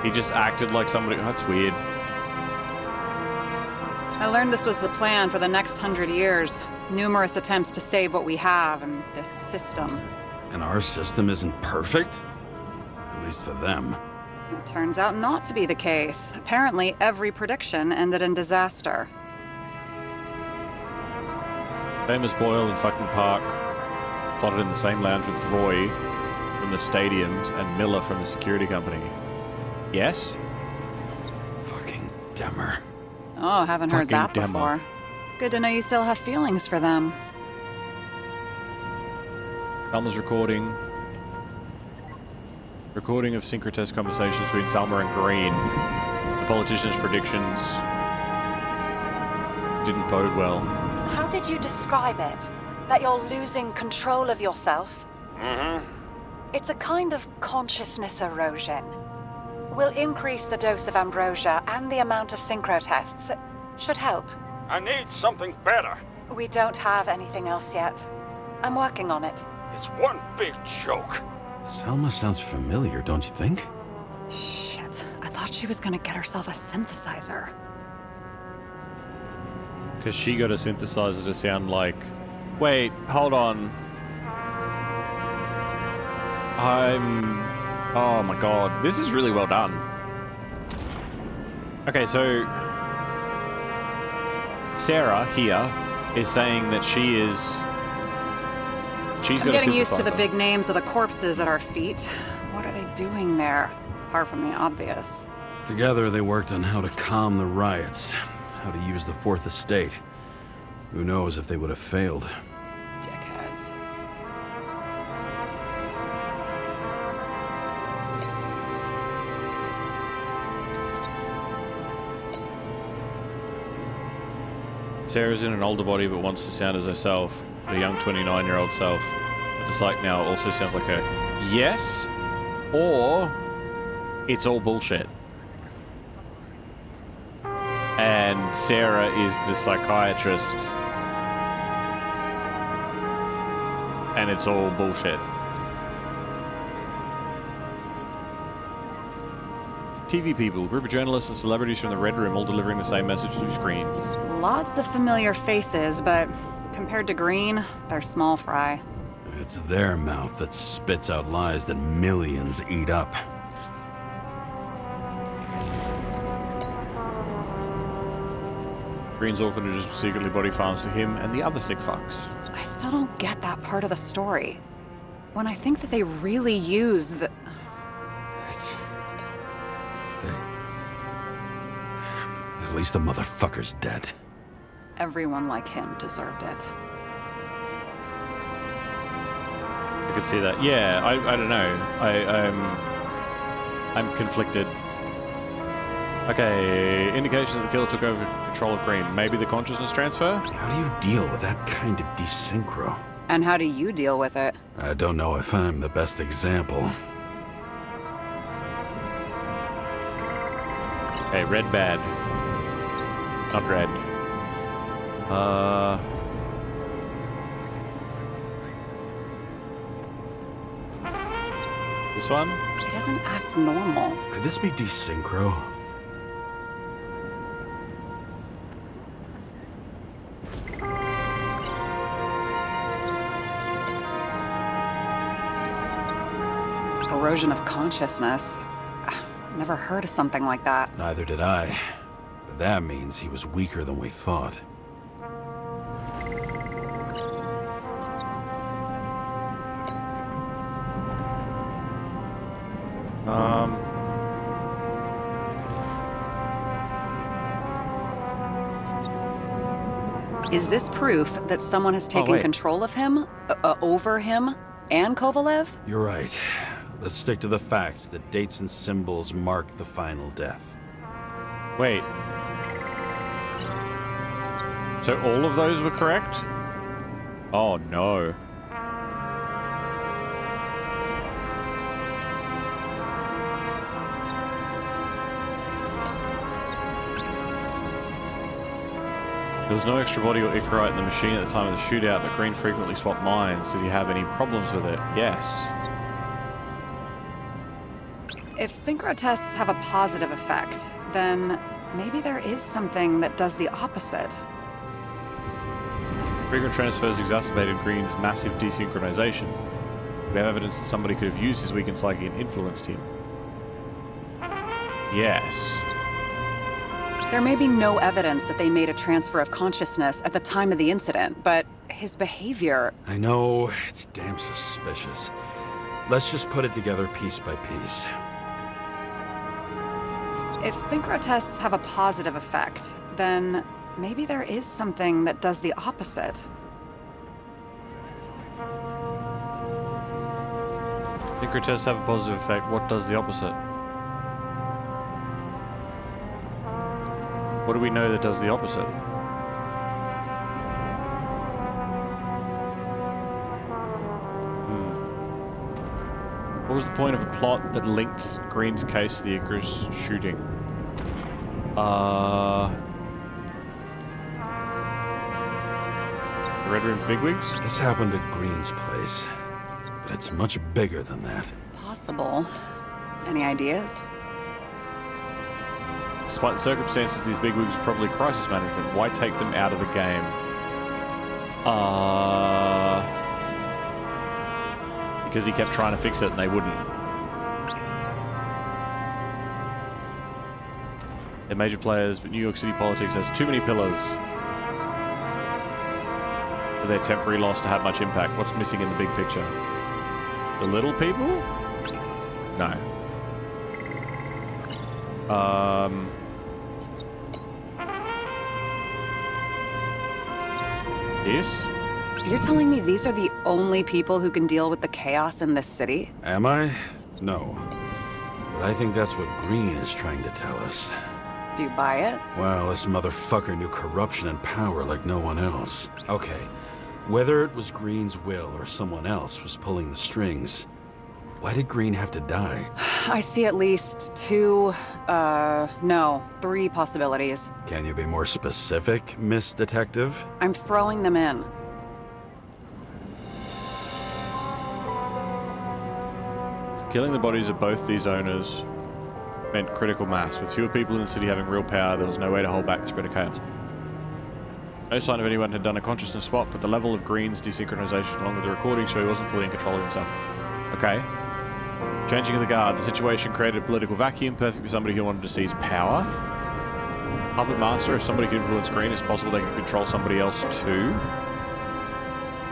He just acted like somebody... Oh, that's weird. I learned this was the plan for the next 100 years. Numerous attempts to save what we have in this system. And our system isn't perfect? At least for them. It turns out not to be the case. Apparently, every prediction ended in disaster. Famous Boyle and fucking Park plotted in the same lounge with Roy from the stadiums and Miller from the security company. Yes? Fucking Demmer. Oh, haven't heard that Fucking demo. before. Good to know you still have feelings for them. Salma's recording of synchrotest conversations between Salma and Green. The politician's predictions didn't bode well. How did you describe it? That you're losing control of yourself? Mm-hmm. It's a kind of consciousness erosion. We'll increase the dose of ambrosia and the amount of synchro tests. Should help. I need something better. We don't have anything else yet. I'm working on it. It's one big joke. Selma sounds familiar, don't you think? Shit, I thought she was gonna get herself a synthesizer. Because she got a synthesizer to sound like... Wait, hold on. Oh my god, this is really well done. Okay, so Sarah here is saying that she's I'm getting used to the big names of the corpses at our feet. What are they doing there? Apart from the obvious. Together, they worked on how to calm the riots, how to use the Fourth Estate. Who knows if they would have failed. Dickheads. Sarah's in an older body but wants to sound as herself. The young 29-year-old self. But the psych now also sounds like her. Yes, or it's all bullshit. And Sarah is the psychiatrist. And it's all bullshit. TV people, group of journalists and celebrities from the Red Room all delivering the same message through screens. Lots of familiar faces, but compared to Green, they're small fry. It's their mouth that spits out lies that millions eat up. Green's orphanages were secretly body farms for him and the other sick fucks. I still don't get that part of the story. When I think that they really used the... At least the motherfucker's dead. Everyone like him deserved it. I could see that. Yeah, I don't know. I'm conflicted. Okay, indication that the killer took over control of Green. Maybe the consciousness transfer? How do you deal with that kind of desynchro? And how do you deal with it? I don't know if I'm the best example. Okay, red bad. Not red. This one? He doesn't act normal. Could this be desynchro? Erosion of consciousness. Never heard of something like that. Neither did I. But that means he was weaker than we thought. Is this proof that someone has taken control of him? Over him? And Kovalev? You're right. Let's stick to the facts that dates and symbols mark the final death. Wait. So all of those were correct? Oh no. There was no extra body or Icarite in the machine at the time of the shootout, but Green frequently swapped minds. Did he have any problems with it? Yes. If synchro tests have a positive effect, then maybe there is something that does the opposite. Frequent transfers exacerbated Green's massive desynchronization. We have evidence that somebody could have used his weakened psyche and influenced him. Yes. There may be no evidence that they made a transfer of consciousness at the time of the incident, but his behavior... I know, it's damn suspicious. Let's just put it together piece by piece. If synchro tests have a positive effect, then maybe there is something that does the opposite. Synchro tests have a positive effect. What does the opposite? What do we know that does the opposite? What was the point of a plot that linked Green's case to the Icarus shooting? The Red Room's bigwigs? This happened at Green's place, but it's much bigger than that. Possible. Any ideas? Despite the circumstances, these bigwigs were probably crisis management. Why take them out of the game? Because he kept trying to fix it and they wouldn't. They're major players, but New York City politics has too many pillars for their temporary loss to have much impact. What's missing in the big picture? The little people? No. This? You're telling me these are the only people who can deal with the chaos in this city? Am I? No. But I think that's what Green is trying to tell us. Do you buy it? Well, this motherfucker knew corruption and power like no one else. Okay, whether it was Green's will or someone else was pulling the strings, why did Green have to die? I see at least 3 possibilities. Can you be more specific, Miss Detective? I'm throwing them in. Killing the bodies of both these owners meant critical mass. With fewer people in the city having real power, there was no way to hold back the spread of chaos. No sign of anyone had done a consciousness swap, but the level of Green's desynchronization along with the recording show he wasn't fully in control of himself. Okay. Changing of the guard. The situation created a political vacuum, perfect for somebody who wanted to seize power. Puppet Master. If somebody could influence Green, it's possible they could control somebody else too.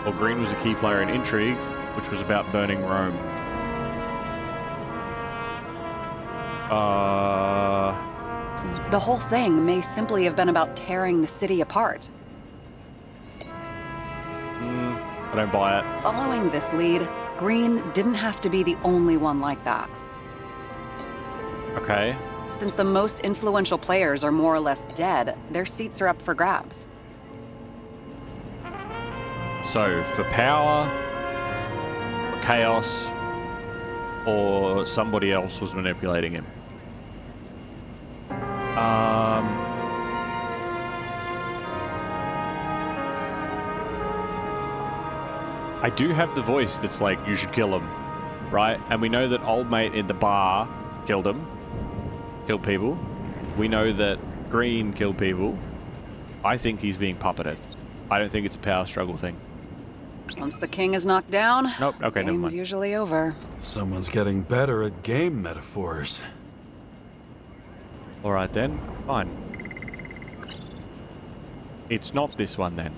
Or Green was a key player in Intrigue, which was about burning Rome. The whole thing may simply have been about tearing the city apart. I don't buy it. Following this lead, Green didn't have to be the only one like that. Okay. Since the most influential players are more or less dead, their seats are up for grabs. So, for power, or chaos, or somebody else was manipulating him. I do have the voice that's like, you should kill him, right? And we know that old mate in the bar killed him, killed people. We know that Green killed people. I think he's being puppeted. I don't think it's a power struggle thing. Once the king is knocked down, Nope, okay, never game's mind. usually over. Someone's getting better at game metaphors. Alright then, fine. It's not this one then.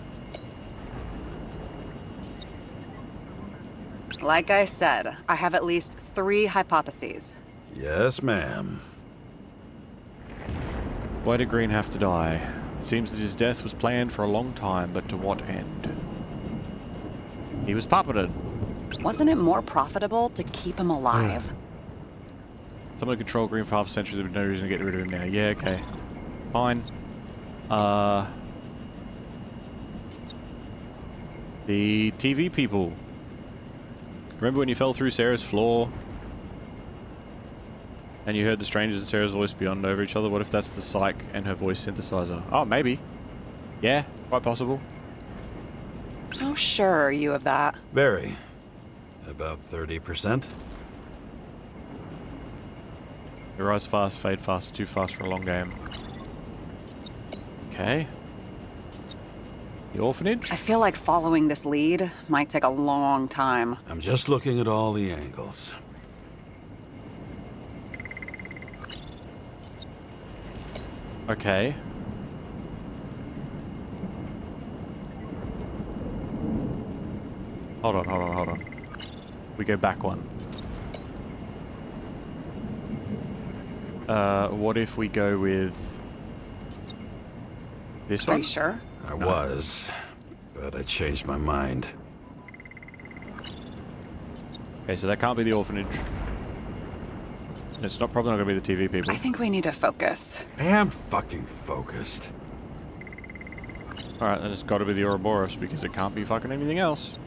Like I said, I have at least 3 hypotheses. Yes, ma'am. Why did Green have to die? It seems that his death was planned for a long time, but to what end? He was puppeted. Wasn't it more profitable to keep him alive? Someone controlled Green for half a century, there was no reason to get rid of him now. Yeah, okay. Fine. The TV people. Remember when you fell through Sarah's floor? And you heard the strangers and Sarah's voice beyond over each other? What if that's the psych and her voice synthesizer? Oh, maybe. Yeah, quite possible. How sure are you of that? Very. About 30%. You rise fast, fade fast, too fast for a long game. Okay. The orphanage? I feel like following this lead might take a long time. I'm just looking at all the angles. Okay. Hold on. We go back one. What if we go with this Are one? you sure? I was, but I changed my mind. Okay, so that can't be the orphanage. And it's probably not going to be the TV people. I think we need to focus. I am fucking focused. Alright, then it's got to be the Ouroboros because it can't be fucking anything else.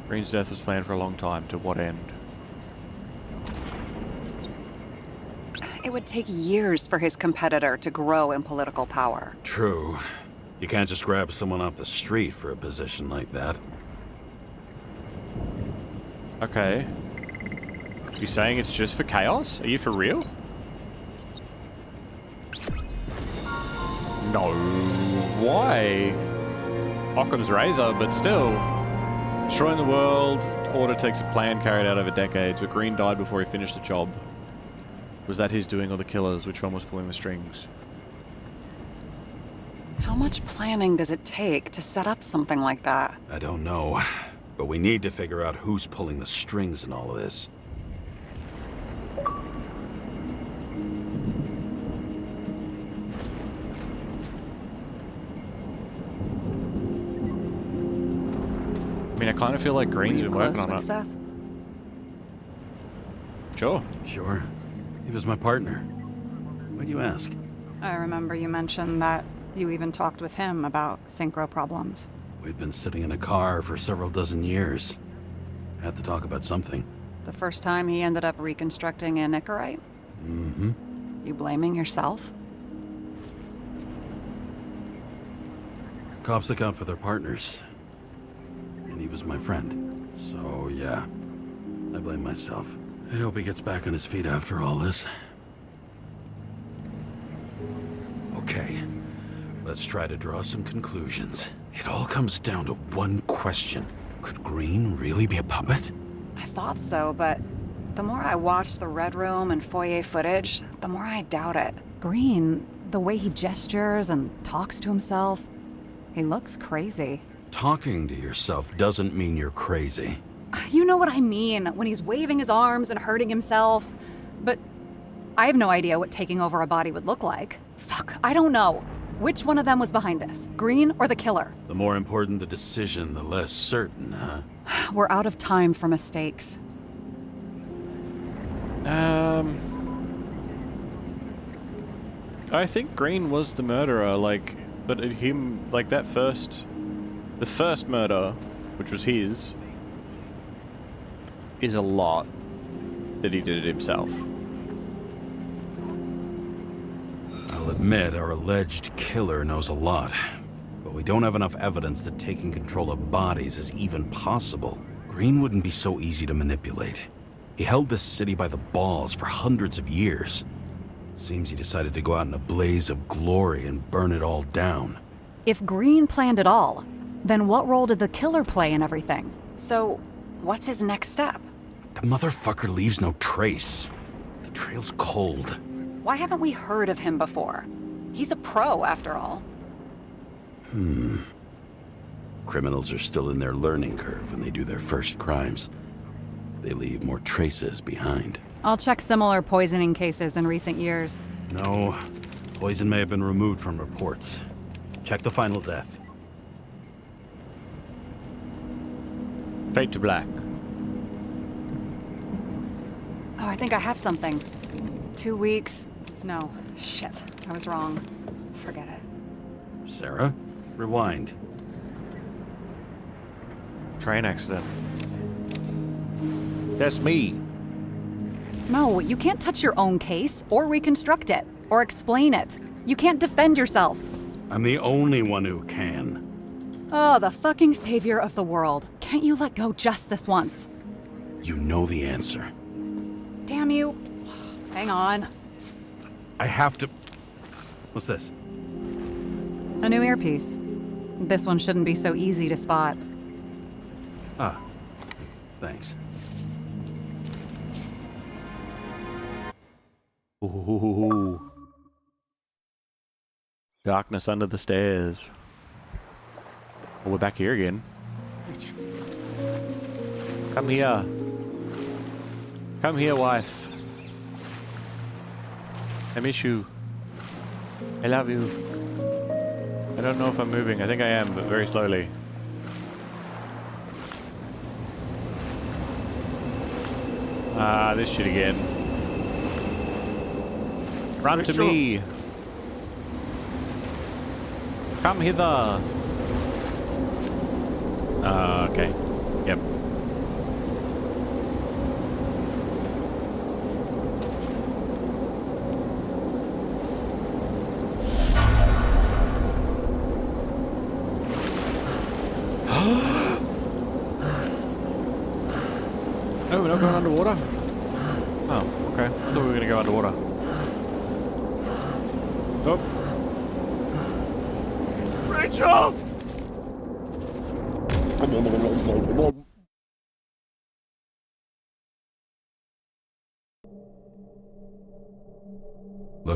Green's death was planned for a long time. To what end? It would take years for his competitor to grow in political power. True. You can't just grab someone off the street for a position like that. Okay. You saying it's just for chaos? Are you for real? No. Why? Occam's razor, but still. Destroying the world, order takes a plan carried out over decades, but Green died before he finished the job. Was that his doing or the killer's? Which one was pulling the strings? How much planning does it take to set up something like that? I don't know, but we need to figure out who's pulling the strings in all of this. I mean, I kind of feel like Green's Were you been working close on with it. Seth? Sure. Sure. He was my partner. Why'd you ask? I remember you mentioned that you even talked with him about synchro problems. We'd been sitting in a car for several dozen years. Had to talk about something. The first time he ended up reconstructing a Nicorite? Mm-hmm. You blaming yourself? Cops look out for their partners. And he was my friend. So, yeah. I blame myself. I hope he gets back on his feet after all this. Okay. Let's try to draw some conclusions. It all comes down to one question. Could Green really be a puppet? I thought so, but the more I watch the Red Room and foyer footage, the more I doubt it. Green, the way he gestures and talks to himself, he looks crazy. Talking to yourself doesn't mean you're crazy. You know what I mean, when he's waving his arms and hurting himself. But I have no idea what taking over a body would look like. Fuck, I don't know. Which one of them was behind this? Green or the killer? The more important the decision, the less certain, huh? We're out of time for mistakes. I think Green was the murderer, but the first murder, which was his, is a lot that he did it himself. I'll admit our alleged killer knows a lot, but we don't have enough evidence that taking control of bodies is even possible. Green wouldn't be so easy to manipulate. He held this city by the balls for hundreds of years. Seems he decided to go out in a blaze of glory and burn it all down. If Green planned it all, then what role did the killer play in everything? So, what's his next step? The motherfucker leaves no trace. The trail's cold. Why haven't we heard of him before? He's a pro, after all. Criminals are still in their learning curve when they do their first crimes. They leave more traces behind. I'll check similar poisoning cases in recent years. No, poison may have been removed from reports. Check the final death. Fade to black. Oh, I think I have something. 2 weeks. No, shit. I was wrong. Forget it. Sarah, rewind. Train accident. That's me. No, you can't touch your own case, or reconstruct it, or explain it. You can't defend yourself. I'm the only one who can. Oh, the fucking savior of the world. Can't you let go just this once? You know the answer. Damn you. Hang on. I have to... What's this? A new earpiece. This one shouldn't be so easy to spot. Ah, thanks. Ooh. Darkness under the stairs. Oh, we're back here again. Come here. Come here, wife. I miss you. I love you. I don't know if I'm moving. I think I am, but very slowly. Ah, this shit again. Run to me. Come hither. Okay. Yep. Oh, we're not going underwater? Oh, okay. I thought we were going to go underwater. Oh. Rachel!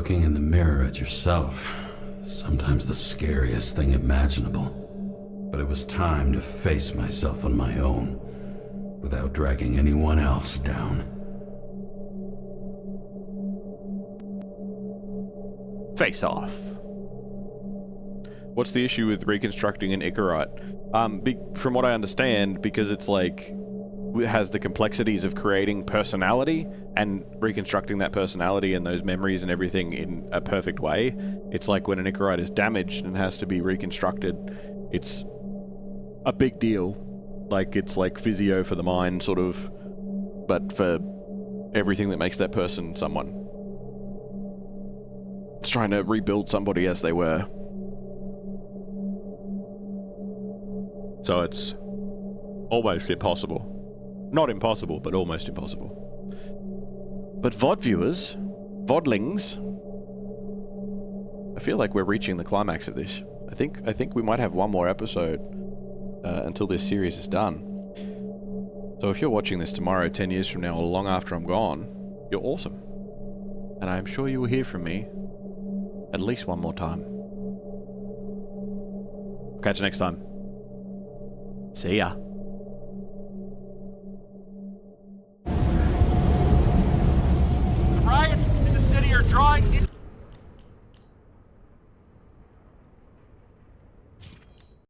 looking in the mirror at yourself, sometimes the scariest thing imaginable. But it was time to face myself on my own, without dragging anyone else down. Face off. What's the issue with reconstructing an Icarite? From what I understand, because it's like, it has the complexities of creating personality and reconstructing that personality and those memories and everything in a perfect way. It's like when an Icarite is damaged and has to be reconstructed, it's a big deal. Like, it's like physio for the mind, sort of, but for everything that makes that person someone. It's trying to rebuild somebody as they were. So it's almost impossible. Not impossible, but almost impossible. But VOD viewers, VODlings, I feel like we're reaching the climax of this. I think we might have one more episode until this series is done. So if you're watching this tomorrow, 10 years from now, or long after I'm gone, you're awesome. And I'm sure you will hear from me at least one more time. Catch you next time. See ya.